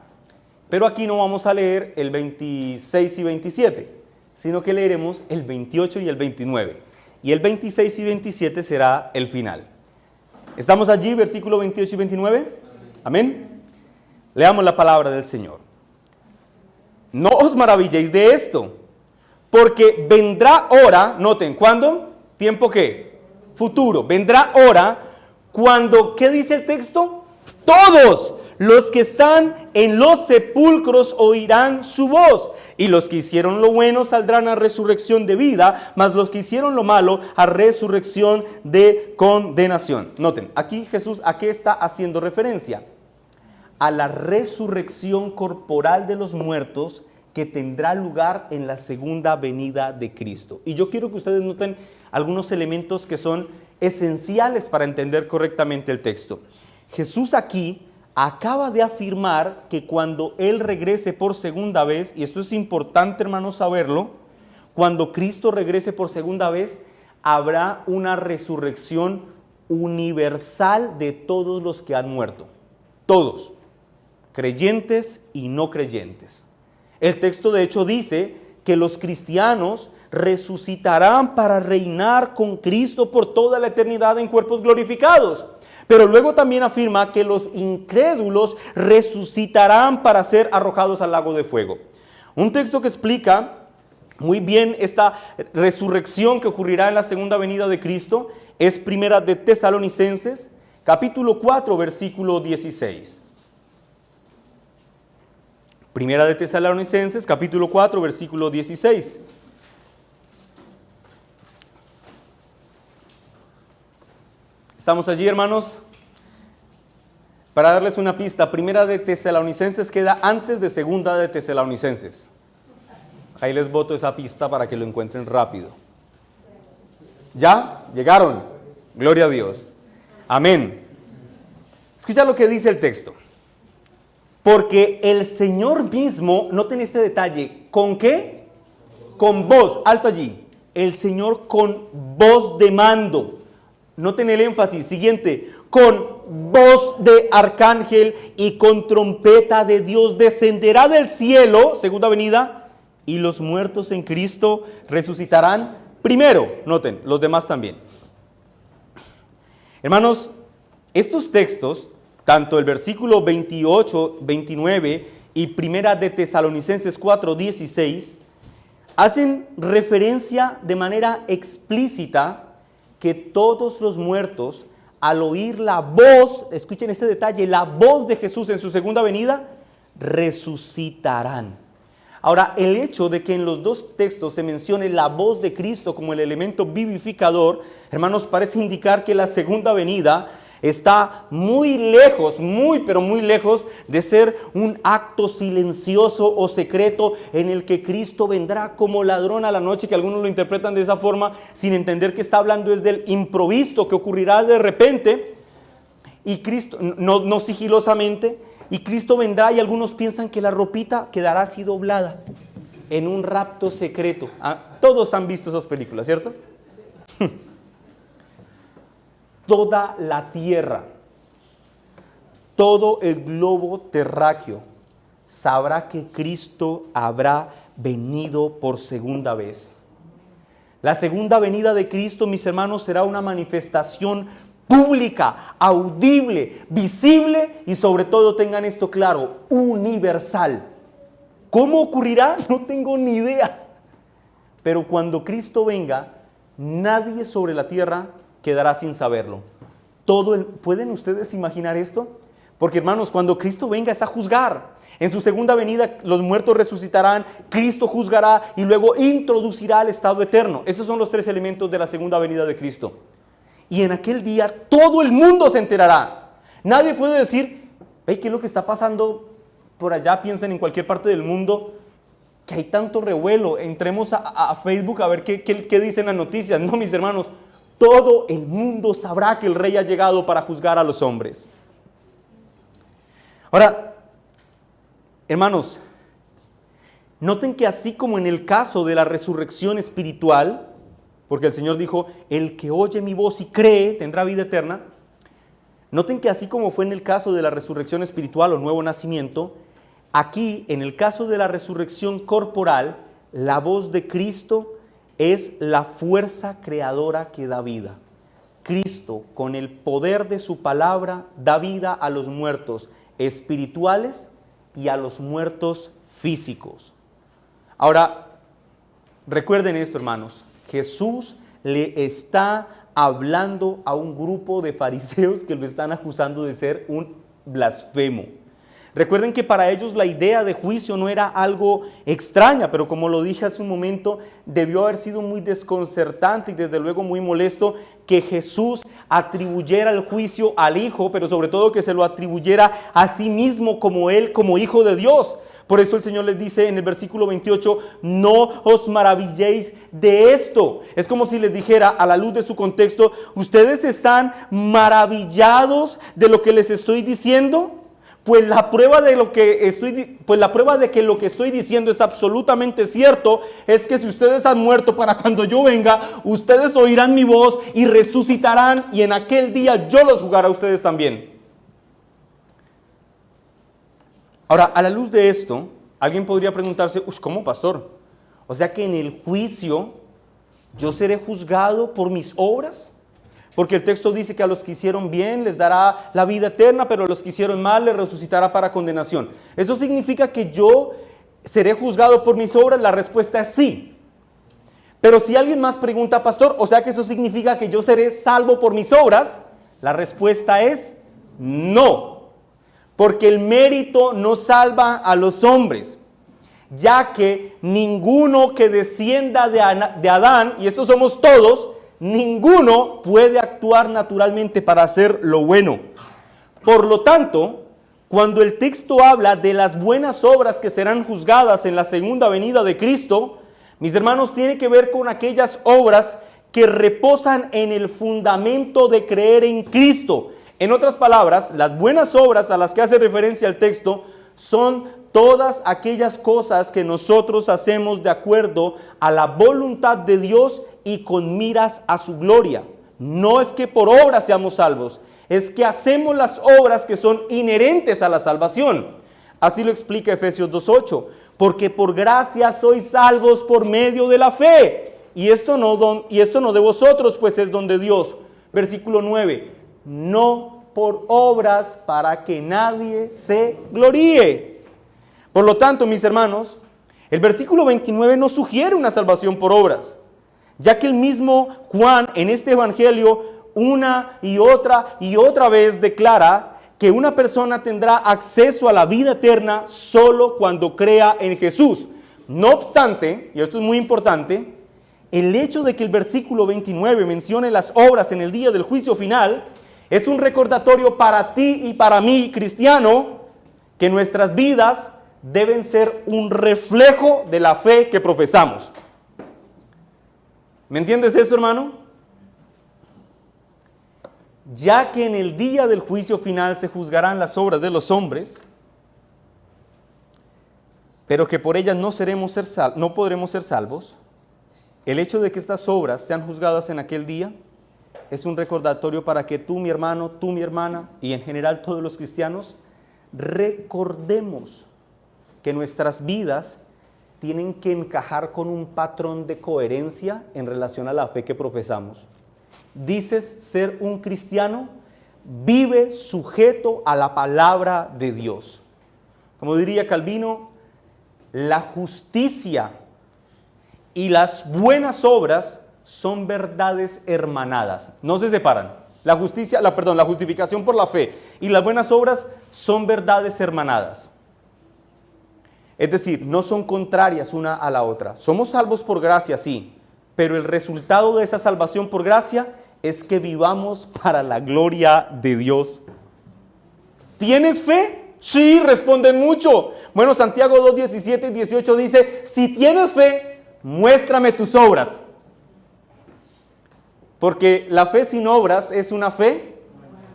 A: Pero aquí no vamos a leer el 26 y 27, sino que leeremos el 28 y el 29. Y el 26 y 27 será el final. ¿Estamos allí, versículo 28 y 29? Amén. Leamos la palabra del Señor. No os maravilléis de esto, porque vendrá hora, noten, ¿cuándo? ¿Tiempo qué? Futuro. Vendrá hora cuando, ¿qué dice el texto? Todos los que están en los sepulcros oirán su voz, y los que hicieron lo bueno saldrán a resurrección de vida, mas los que hicieron lo malo a resurrección de condenación. Noten, aquí Jesús, ¿a qué está haciendo referencia? A la resurrección corporal de los muertos que tendrá lugar en la segunda venida de Cristo. Y yo quiero que ustedes noten algunos elementos que son esenciales para entender correctamente el texto. Jesús aquí acaba de afirmar que cuando Él regrese por segunda vez, y esto es importante, hermanos, saberlo, cuando Cristo regrese por segunda vez, habrá una resurrección universal de todos los que han muerto. Todos, creyentes y no creyentes. El texto de hecho dice que los cristianos resucitarán para reinar con Cristo por toda la eternidad en cuerpos glorificados. Pero luego también afirma que los incrédulos resucitarán para ser arrojados al lago de fuego. Un texto que explica muy bien esta resurrección que ocurrirá en la segunda venida de Cristo es Primera de Tesalonicenses, capítulo 4, versículo 16. Primera de Tesalonicenses, capítulo 4, versículo 16. ¿Estamos allí, hermanos? Para darles una pista, Primera de Tesalonicenses queda antes de Segunda de Tesalonicenses. Ahí les boto esa pista para que lo encuentren rápido. ¿Ya? ¿Llegaron? Gloria a Dios. Amén. Escucha lo que dice el texto. Porque el Señor mismo, noten este detalle, ¿con qué? Con voz, alto allí. El Señor con voz de mando. Noten el énfasis, siguiente, con voz de arcángel y con trompeta de Dios descenderá del cielo, segunda venida, y los muertos en Cristo resucitarán primero. Noten, los demás también. Hermanos, estos textos, tanto el versículo 28, 29 y Primera de Tesalonicenses 4, 16, hacen referencia de manera explícita que todos los muertos, al oír la voz, escuchen este detalle, la voz de Jesús en su segunda venida, resucitarán. Ahora, el hecho de que en los dos textos se mencione la voz de Cristo como el elemento vivificador, hermanos, parece indicar que la segunda venida está muy lejos, pero muy lejos de ser un acto silencioso o secreto en el que Cristo vendrá como ladrón a la noche, que algunos lo interpretan de esa forma sin entender que está hablando es del improviso que ocurrirá de repente y Cristo, no sigilosamente, y Cristo vendrá y algunos piensan que la ropita quedará así doblada en un rapto secreto. Todos han visto esas películas, ¿cierto? Toda la tierra, todo el globo terráqueo sabrá que Cristo habrá venido por segunda vez. La segunda venida de Cristo, mis hermanos, será una manifestación pública, audible, visible y sobre todo, tengan esto claro, universal. ¿Cómo ocurrirá? No tengo ni idea. Pero cuando Cristo venga, nadie sobre la tierra quedará sin saberlo. ¿Pueden ustedes imaginar esto? Porque hermanos, cuando Cristo venga es a juzgar. En su segunda venida los muertos resucitarán, Cristo juzgará y luego introducirá el estado eterno. Esos son los tres elementos de la segunda venida de Cristo. Y en aquel día todo el mundo se enterará. Nadie puede decir, hey, ¿qué es lo que está pasando por allá? Piensen en cualquier parte del mundo que hay tanto revuelo. Entremos a Facebook a ver qué dicen las noticias. No, mis hermanos, todo el mundo sabrá que el Rey ha llegado para juzgar a los hombres. Ahora, hermanos, noten que así como en el caso de la resurrección espiritual, porque el Señor dijo, el que oye mi voz y cree tendrá vida eterna. Noten que así como fue en el caso de la resurrección espiritual o nuevo nacimiento, aquí en el caso de la resurrección corporal, la voz de Cristo es la fuerza creadora que da vida. Cristo, con el poder de su palabra, da vida a los muertos espirituales y a los muertos físicos. Ahora, recuerden esto, hermanos. Jesús le está hablando a un grupo de fariseos que lo están acusando de ser un blasfemo. Recuerden que para ellos la idea de juicio no era algo extraña, pero como lo dije hace un momento, debió haber sido muy desconcertante y desde luego muy molesto que Jesús atribuyera el juicio al Hijo, pero sobre todo que se lo atribuyera a sí mismo como Él, como Hijo de Dios. Por eso el Señor les dice en el versículo 28, no os maravilléis de esto. Es como si les dijera, a la luz de su contexto, ¿ustedes están maravillados de lo que les estoy diciendo? Pues la prueba de que lo que estoy diciendo es absolutamente cierto, es que si ustedes han muerto para cuando yo venga, ustedes oirán mi voz y resucitarán y en aquel día yo los juzgaré a ustedes también. Ahora, a la luz de esto, alguien podría preguntarse, ¿cómo, pastor? O sea que en el juicio yo seré juzgado por mis obras. Porque el texto dice que a los que hicieron bien les dará la vida eterna, pero a los que hicieron mal les resucitará para condenación. ¿Eso significa que yo seré juzgado por mis obras? La respuesta es sí. Pero si alguien más pregunta, pastor, ¿o sea que eso significa que yo seré salvo por mis obras? La respuesta es no. Porque el mérito no salva a los hombres, ya que ninguno que descienda de Adán, y estos somos todos, ninguno puede actuar naturalmente para hacer lo bueno. Por lo tanto, cuando el texto habla de las buenas obras que serán juzgadas en la segunda venida de Cristo, mis hermanos, tiene que ver con aquellas obras que reposan en el fundamento de creer en Cristo. En otras palabras, las buenas obras a las que hace referencia el texto son todas aquellas cosas que nosotros hacemos de acuerdo a la voluntad de Dios y con miras a su gloria. No es que por obras seamos salvos, es que hacemos las obras que son inherentes a la salvación. Así lo explica Efesios 2:8, porque por gracia sois salvos por medio de la fe, y esto no de vosotros, pues es don de Dios. Versículo 9, no por obras para que nadie se gloríe. Por lo tanto, mis hermanos, el versículo 29 no sugiere una salvación por obras, ya que el mismo Juan en este evangelio una y otra vez declara que una persona tendrá acceso a la vida eterna solo cuando crea en Jesús. No obstante, y esto es muy importante, el hecho de que el versículo 29 mencione las obras en el día del juicio final Es un recordatorio para ti y para mí, cristiano, que nuestras vidas deben ser un reflejo de la fe que profesamos. ¿Me entiendes eso, hermano? Ya que en el día del juicio final se juzgarán las obras de los hombres, pero que por ellas no podremos ser salvos, el hecho de que estas obras sean juzgadas en aquel día es un recordatorio para que tú, mi hermano, tú, mi hermana, y en general todos los cristianos, recordemos que nuestras vidas tienen que encajar con un patrón de coherencia en relación a la fe que profesamos. Dices ser un cristiano, vive sujeto a la palabra de Dios. Como diría Calvino, la justicia y las buenas obras son verdades hermanadas, no se separan. La justificación por la fe y las buenas obras son verdades hermanadas. Es decir, no son contrarias una a la otra. Somos salvos por gracia, sí, pero el resultado de esa salvación por gracia es que vivamos para la gloria de Dios. ¿Tienes fe? Sí, responden mucho. Bueno, Santiago 2, 17 y 18 dice, si tienes fe, muéstrame tus obras. Porque la fe sin obras es una fe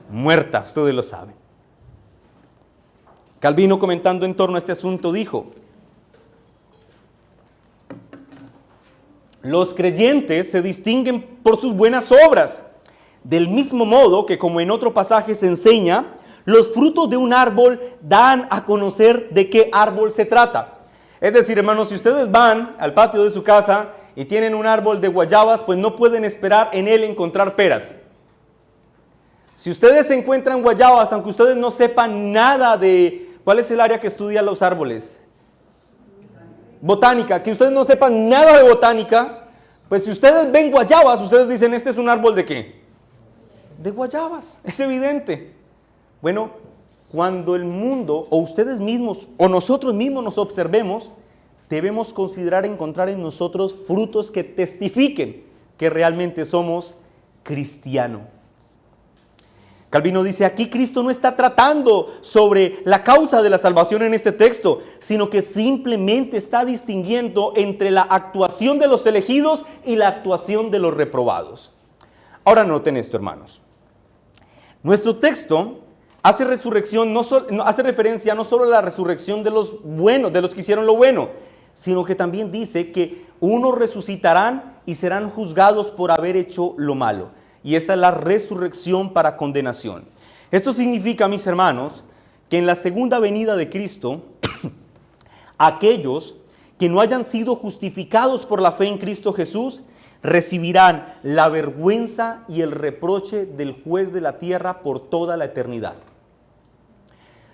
A: muerta, ustedes lo saben. Calvino, comentando en torno a este asunto, dijo, los creyentes se distinguen por sus buenas obras, del mismo modo que, como en otro pasaje se enseña, los frutos de un árbol dan a conocer de qué árbol se trata. Es decir, hermanos, si ustedes van al patio de su casa y tienen un árbol de guayabas, pues no pueden esperar en él encontrar peras. Si ustedes encuentran guayabas, aunque ustedes no sepan nada de... ¿Cuál es el área que estudia los árboles? Botánica. Que ustedes no sepan nada de botánica, pues si ustedes ven guayabas, ustedes dicen, ¿este es un árbol de qué? De guayabas, es evidente. Bueno, cuando el mundo, o ustedes mismos, o nosotros mismos nos observemos, debemos considerar encontrar en nosotros frutos que testifiquen que realmente somos cristianos. Calvino dice, aquí Cristo no está tratando sobre la causa de la salvación en este texto, sino que simplemente está distinguiendo entre la actuación de los elegidos y la actuación de los reprobados. Ahora noten esto, hermanos. Nuestro texto hace referencia no solo a la resurrección de los buenos, de los que hicieron lo bueno, sino que también dice que unos resucitarán y serán juzgados por haber hecho lo malo. Y esta es la resurrección para condenación. Esto significa, mis hermanos, que en la segunda venida de Cristo, aquellos que no hayan sido justificados por la fe en Cristo Jesús, recibirán la vergüenza y el reproche del juez de la tierra por toda la eternidad.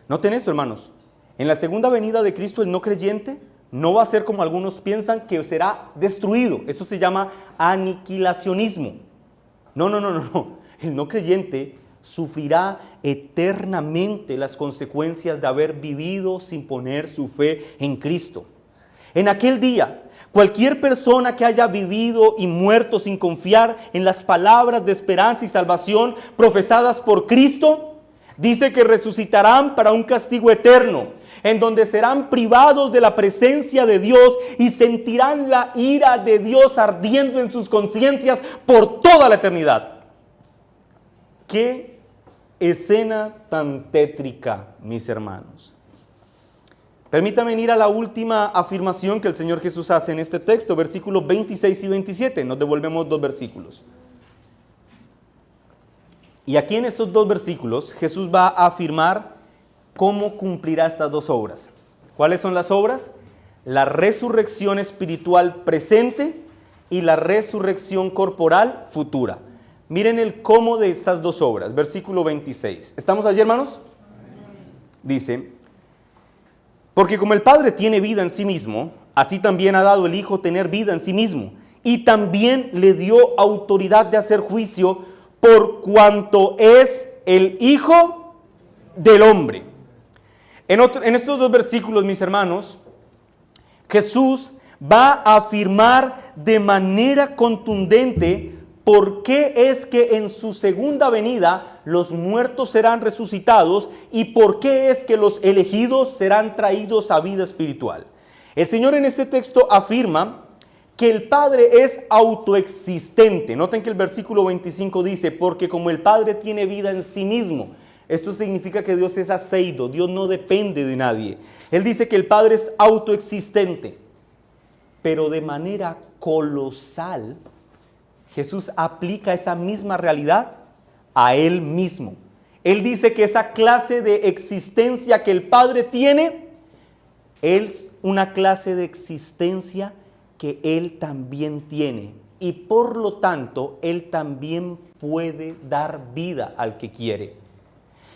A: Noten esto, hermanos. En la segunda venida de Cristo, el no creyente no va a ser como algunos piensan, que será destruido. Eso se llama aniquilacionismo. No. El no creyente sufrirá eternamente las consecuencias de haber vivido sin poner su fe en Cristo. En aquel día, cualquier persona que haya vivido y muerto sin confiar en las palabras de esperanza y salvación profesadas por Cristo, dice que resucitarán para un castigo eterno, en donde serán privados de la presencia de Dios y sentirán la ira de Dios ardiendo en sus conciencias por toda la eternidad. ¡Qué escena tan tétrica, mis hermanos! Permítame ir a la última afirmación que el Señor Jesús hace en este texto, versículos 26 y 27. Nos devolvemos 2 versículos. Y aquí en estos 2 versículos, Jesús va a afirmar cómo cumplirá estas 2 obras. ¿Cuáles son las obras? La resurrección espiritual presente y la resurrección corporal futura. Miren el cómo de estas 2 obras. Versículo 26. ¿Estamos allí, hermanos? Dice, porque como el Padre tiene vida en sí mismo, así también ha dado el Hijo tener vida en sí mismo. Y también le dio autoridad de hacer juicio por cuanto es el Hijo del hombre. En estos 2 versículos, mis hermanos, Jesús va a afirmar de manera contundente por qué es que en su segunda venida los muertos serán resucitados y por qué es que los elegidos serán traídos a vida espiritual. El Señor en este texto afirma que el Padre es autoexistente. Noten que el versículo 25 dice, porque como el Padre tiene vida en sí mismo. Esto significa que Dios es aseido, Dios no depende de nadie. Él dice que el Padre es autoexistente, pero de manera colosal, Jesús aplica esa misma realidad a Él mismo. Él dice que esa clase de existencia que el Padre tiene, es una clase de existencia que Él también tiene. Y por lo tanto, Él también puede dar vida al que quiere.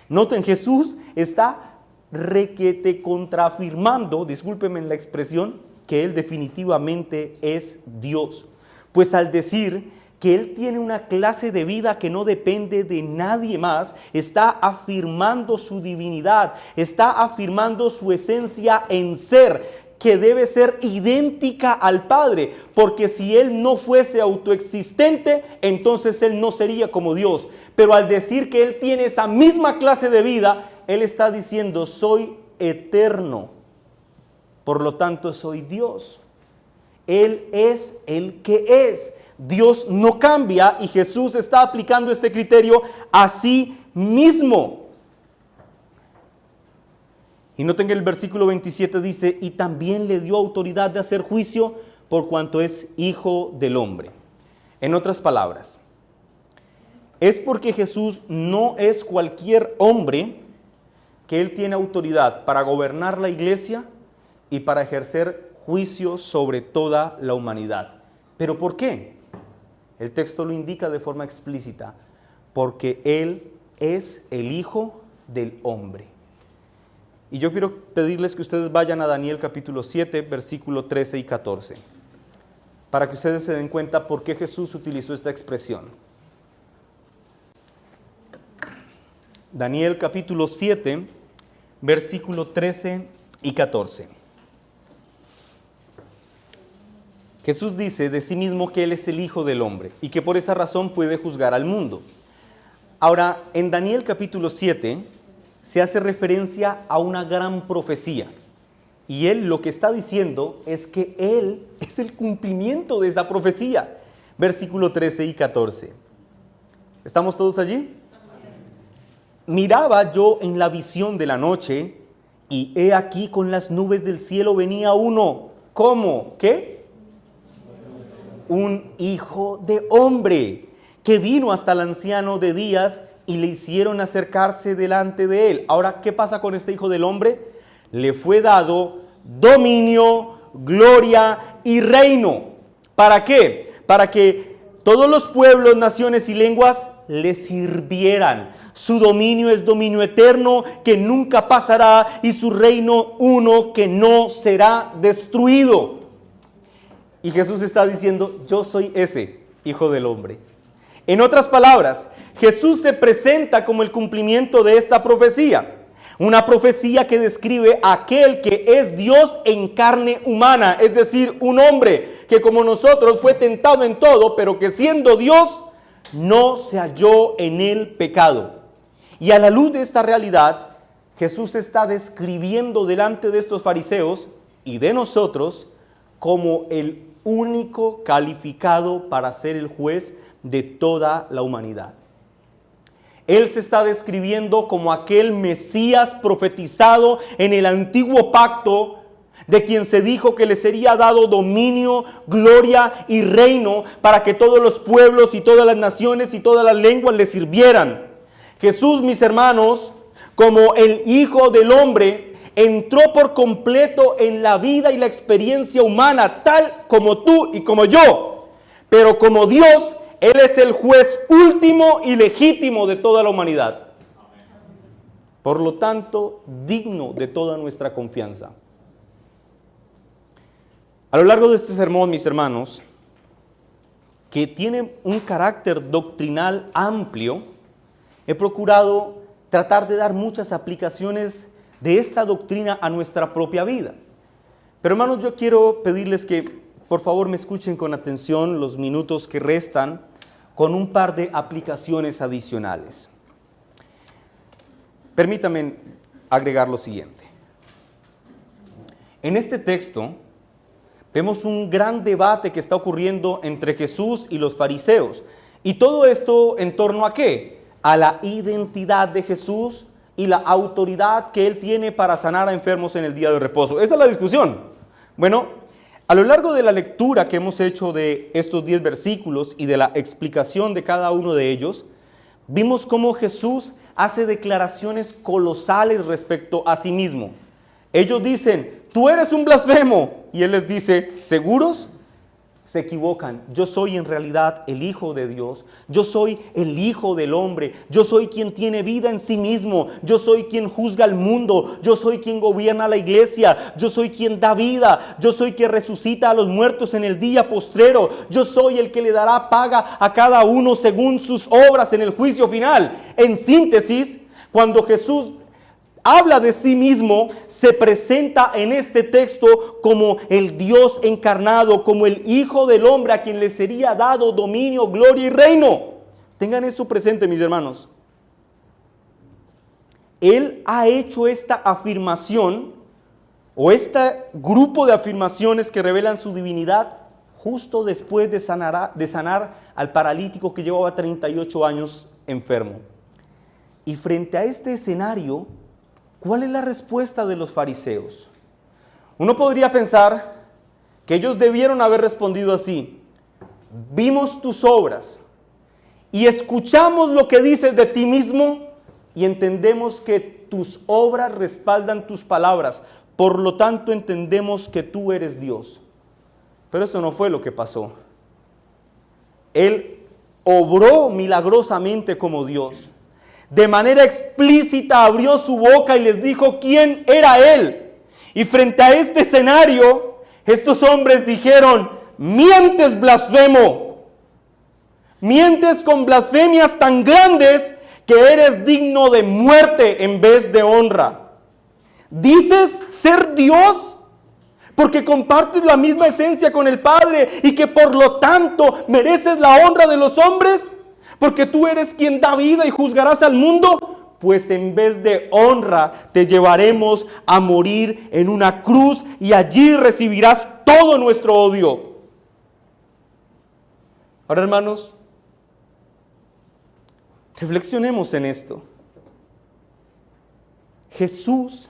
A: Noten, Jesús está requete contraafirmando, discúlpenme la expresión, que Él definitivamente es Dios. Pues al decir que Él tiene una clase de vida que no depende de nadie más, está afirmando su divinidad, está afirmando su esencia en ser, que debe ser idéntica al Padre, porque si Él no fuese autoexistente, entonces Él no sería como Dios. Pero al decir que Él tiene esa misma clase de vida, Él está diciendo, soy eterno, por lo tanto soy Dios. Él es el que es. Dios no cambia y Jesús está aplicando este criterio a sí mismo. Y noten que el versículo 27 dice, y también le dio autoridad de hacer juicio por cuanto es hijo del hombre. En otras palabras, es porque Jesús no es cualquier hombre que Él tiene autoridad para gobernar la iglesia y para ejercer juicio sobre toda la humanidad. ¿Pero por qué? El texto lo indica de forma explícita, porque Él es el Hijo del hombre. Y yo quiero pedirles que ustedes vayan a Daniel capítulo 7, versículo 13 y 14, para que ustedes se den cuenta por qué Jesús utilizó esta expresión. Daniel capítulo 7, versículo 13 y 14. Jesús dice de sí mismo que Él es el Hijo del hombre y que por esa razón puede juzgar al mundo. Ahora, en Daniel capítulo 7 se hace referencia a una gran profecía. Y Él lo que está diciendo es que Él es el cumplimiento de esa profecía. Versículo 13 y 14. ¿Estamos todos allí? Miraba yo en la visión de la noche, y he aquí con las nubes del cielo venía uno. ¿Cómo? ¿Qué? Un hijo de hombre, que vino hasta el anciano de días y le hicieron acercarse delante de él. Ahora, ¿qué pasa con este hijo del hombre? Le fue dado dominio, gloria y reino. ¿Para qué? Para que todos los pueblos, naciones y lenguas le sirvieran. Su dominio es dominio eterno que nunca pasará y su reino uno que no será destruido. Y Jesús está diciendo, yo soy ese hijo del hombre. En otras palabras, Jesús se presenta como el cumplimiento de esta profecía. Una profecía que describe a aquel que es Dios en carne humana, es decir, un hombre que como nosotros fue tentado en todo, pero que siendo Dios no se halló en el pecado. Y a la luz de esta realidad, Jesús está describiendo delante de estos fariseos y de nosotros como el único calificado para ser el juez de toda la humanidad. Él se está describiendo como aquel Mesías profetizado en el antiguo pacto, de quien se dijo que le sería dado dominio, gloria y reino para que todos los pueblos y todas las naciones y todas las lenguas le sirvieran. Jesús, mis hermanos, como el Hijo del Hombre, entró por completo en la vida y la experiencia humana, tal como tú y como yo. Pero como Dios, Él es el juez último y legítimo de toda la humanidad. Por lo tanto, digno de toda nuestra confianza. A lo largo de este sermón, mis hermanos, que tiene un carácter doctrinal amplio, he procurado tratar de dar muchas aplicaciones de esta doctrina a nuestra propia vida. Pero hermanos, yo quiero pedirles que por favor me escuchen con atención los minutos que restan con un par de aplicaciones adicionales. Permítame agregar lo siguiente. En este texto vemos un gran debate que está ocurriendo entre Jesús y los fariseos. ¿Y todo esto en torno a qué? A la identidad de Jesús y la autoridad que Él tiene para sanar a enfermos en el día de reposo. Esa es la discusión. Bueno, a lo largo de la lectura que hemos hecho de estos 10 versículos y de la explicación de cada uno de ellos, vimos cómo Jesús hace declaraciones colosales respecto a sí mismo. Ellos dicen, tú eres un blasfemo. Y Él les dice, ¿seguros? Se equivocan. Yo soy en realidad el Hijo de Dios. Yo soy el Hijo del hombre. Yo soy quien tiene vida en sí mismo. Yo soy quien juzga al mundo. Yo soy quien gobierna la iglesia. Yo soy quien da vida. Yo soy quien resucita a los muertos en el día postrero. Yo soy el que le dará paga a cada uno según sus obras en el juicio final. En síntesis, cuando Jesús habla de sí mismo, se presenta en este texto como el Dios encarnado, como el Hijo del hombre a quien le sería dado dominio, gloria y reino. Tengan eso presente, mis hermanos. Él ha hecho esta afirmación, o este grupo de afirmaciones que revelan su divinidad, justo después de sanar al paralítico que llevaba 38 años enfermo. Y frente a este escenario, ¿cuál es la respuesta de los fariseos? Uno podría pensar que ellos debieron haber respondido así: vimos tus obras y escuchamos lo que dices de ti mismo y entendemos que tus obras respaldan tus palabras, por lo tanto entendemos que tú eres Dios. Pero eso no fue lo que pasó. Él obró milagrosamente como Dios. De manera explícita abrió su boca y les dijo quién era Él. Y frente a este escenario, estos hombres dijeron: mientes, blasfemo. Mientes con blasfemias tan grandes que eres digno de muerte en vez de honra. ¿Dices ser Dios porque compartes la misma esencia con el Padre y que por lo tanto mereces la honra de los hombres? Porque tú eres quien da vida y juzgarás al mundo. Pues en vez de honra te llevaremos a morir en una cruz y allí recibirás todo nuestro odio. Ahora, hermanos, reflexionemos en esto. Jesús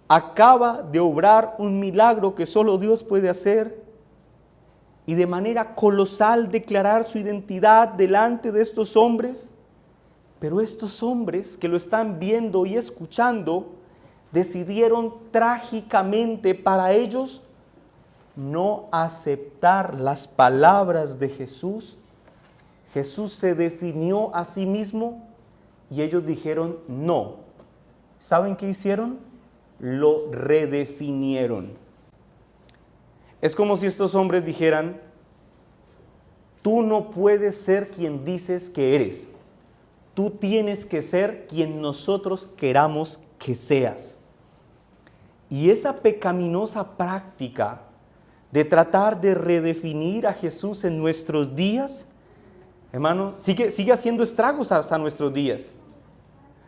A: acaba de obrar un milagro que solo Dios puede hacer y de manera colosal declarar su identidad delante de estos hombres. Pero estos hombres que lo están viendo y escuchando decidieron trágicamente para ellos no aceptar las palabras de Jesús. Jesús se definió a sí mismo y ellos dijeron no. ¿Saben qué hicieron? Lo redefinieron. Es como si estos hombres dijeran: tú no puedes ser quien dices que eres. Tú tienes que ser quien nosotros queramos que seas. Y esa pecaminosa práctica de tratar de redefinir a Jesús en nuestros días, hermanos, sigue haciendo estragos hasta nuestros días.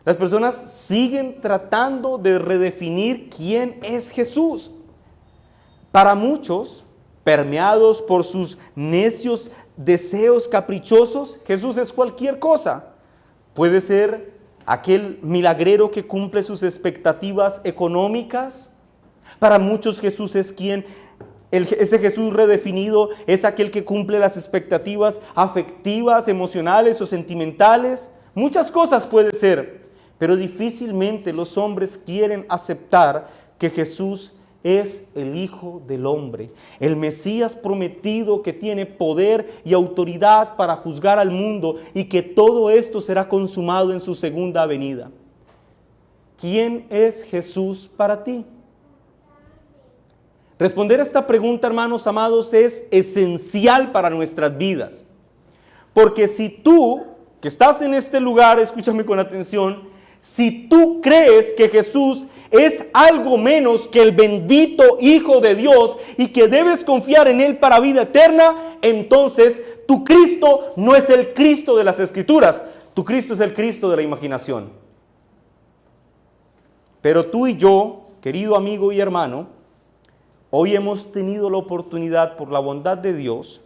A: Las personas siguen tratando de redefinir quién es Jesús. Para muchos, permeados por sus necios deseos caprichosos, Jesús es cualquier cosa. Puede ser aquel milagrero que cumple sus expectativas económicas. Para muchos Jesús es ese Jesús redefinido es aquel que cumple las expectativas afectivas, emocionales o sentimentales. Muchas cosas puede ser, pero difícilmente los hombres quieren aceptar que Jesús es el Hijo del Hombre, el Mesías prometido que tiene poder y autoridad para juzgar al mundo y que todo esto será consumado en su segunda venida. ¿Quién es Jesús para ti? Responder a esta pregunta, hermanos amados, es esencial para nuestras vidas. Porque si tú, que estás en este lugar, escúchame con atención, si tú crees que Jesús es algo menos que el bendito Hijo de Dios y que debes confiar en Él para vida eterna, entonces tu Cristo no es el Cristo de las Escrituras, tu Cristo es el Cristo de la imaginación. Pero tú y yo, querido amigo y hermano, hoy hemos tenido la oportunidad, por la bondad de Dios,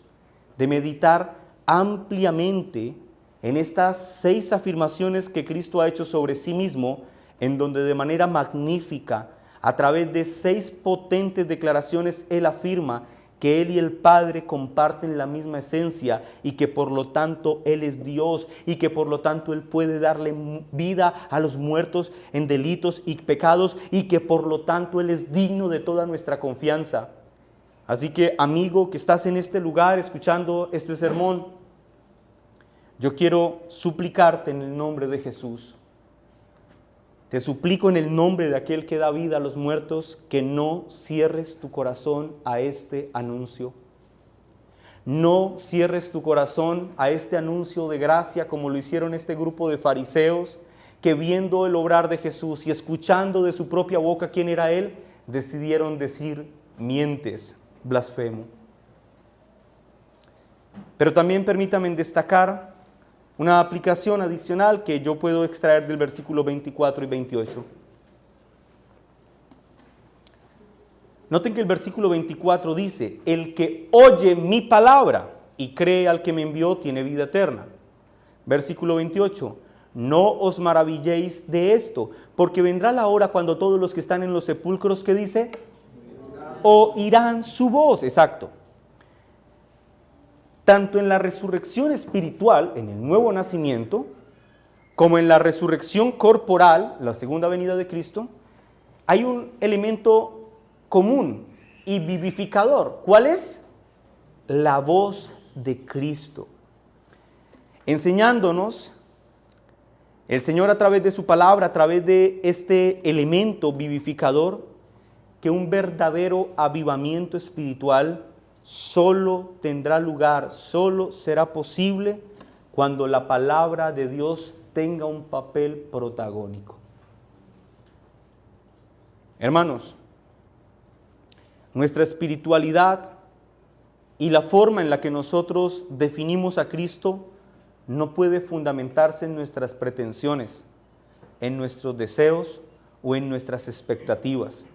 A: de meditar ampliamente en estas 6 afirmaciones que Cristo ha hecho sobre sí mismo, en donde de manera magnífica, a través de 6 potentes declaraciones, Él afirma que Él y el Padre comparten la misma esencia y que por lo tanto Él es Dios y que por lo tanto Él puede darle vida a los muertos en delitos y pecados y que por lo tanto Él es digno de toda nuestra confianza. Así que, amigo que estás en este lugar escuchando este sermón, yo quiero suplicarte en el nombre de Jesús. Te suplico en el nombre de aquel que da vida a los muertos, que no cierres tu corazón a este anuncio. No cierres tu corazón a este anuncio de gracia como lo hicieron este grupo de fariseos, que viendo el obrar de Jesús y escuchando de su propia boca quién era Él, decidieron decir: mientes, blasfemo. Pero también permítame destacar una aplicación adicional que yo puedo extraer del versículo 24 y 28. Noten que el versículo 24 dice: el que oye mi palabra y cree al que me envió tiene vida eterna. Versículo 28. No os maravilléis de esto, porque vendrá la hora cuando todos los que están en los sepulcros, ¿qué dice? Oirán su voz. Exacto. Tanto en la resurrección espiritual, en el nuevo nacimiento, como en la resurrección corporal, la segunda venida de Cristo, hay un elemento común y vivificador. ¿Cuál es? La voz de Cristo. Enseñándonos, el Señor a través de su palabra, a través de este elemento vivificador, que un verdadero avivamiento espiritual solo tendrá lugar, solo será posible cuando la palabra de Dios tenga un papel protagónico. Hermanos, nuestra espiritualidad y la forma en la que nosotros definimos a Cristo no puede fundamentarse en nuestras pretensiones, en nuestros deseos o en nuestras expectativas.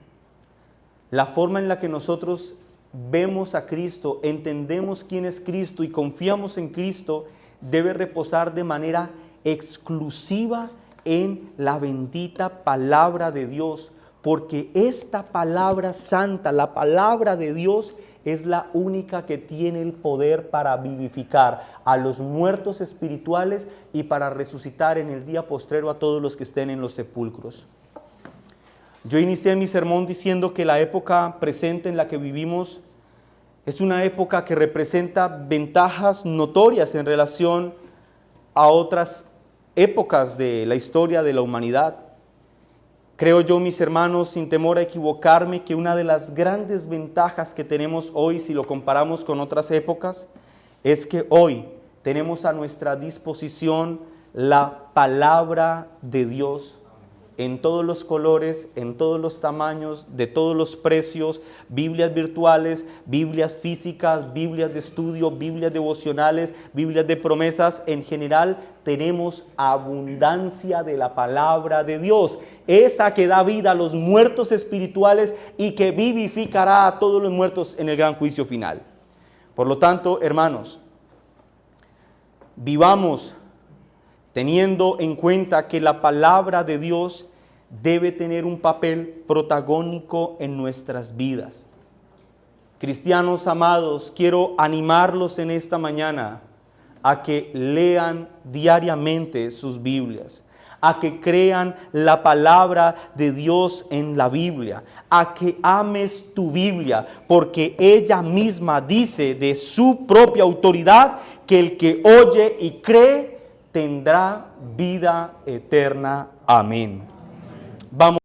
A: La forma en la que nosotros vemos a Cristo, entendemos quién es Cristo y confiamos en Cristo, debe reposar de manera exclusiva en la bendita palabra de Dios, porque esta palabra santa, la palabra de Dios, es la única que tiene el poder para vivificar a los muertos espirituales y para resucitar en el día postrero a todos los que estén en los sepulcros. Yo inicié mi sermón diciendo que la época presente en la que vivimos es una época que representa ventajas notorias en relación a otras épocas de la historia de la humanidad. Creo yo, mis hermanos, sin temor a equivocarme, que una de las grandes ventajas que tenemos hoy, si lo comparamos con otras épocas, es que hoy tenemos a nuestra disposición la palabra de Dios en todos los colores, en todos los tamaños, de todos los precios, Biblias virtuales, Biblias físicas, Biblias de estudio, Biblias devocionales, Biblias de promesas. En general tenemos abundancia de la palabra de Dios, esa que da vida a los muertos espirituales y que vivificará a todos los muertos en el gran juicio final. Por lo tanto, hermanos, vivamos teniendo en cuenta que la palabra de Dios debe tener un papel protagónico en nuestras vidas. Cristianos amados, quiero animarlos en esta mañana a que lean diariamente sus Biblias, a que crean la palabra de Dios en la Biblia, a que ames tu Biblia, porque ella misma dice de su propia autoridad que el que oye y cree tendrá vida eterna. Amén. Vamos.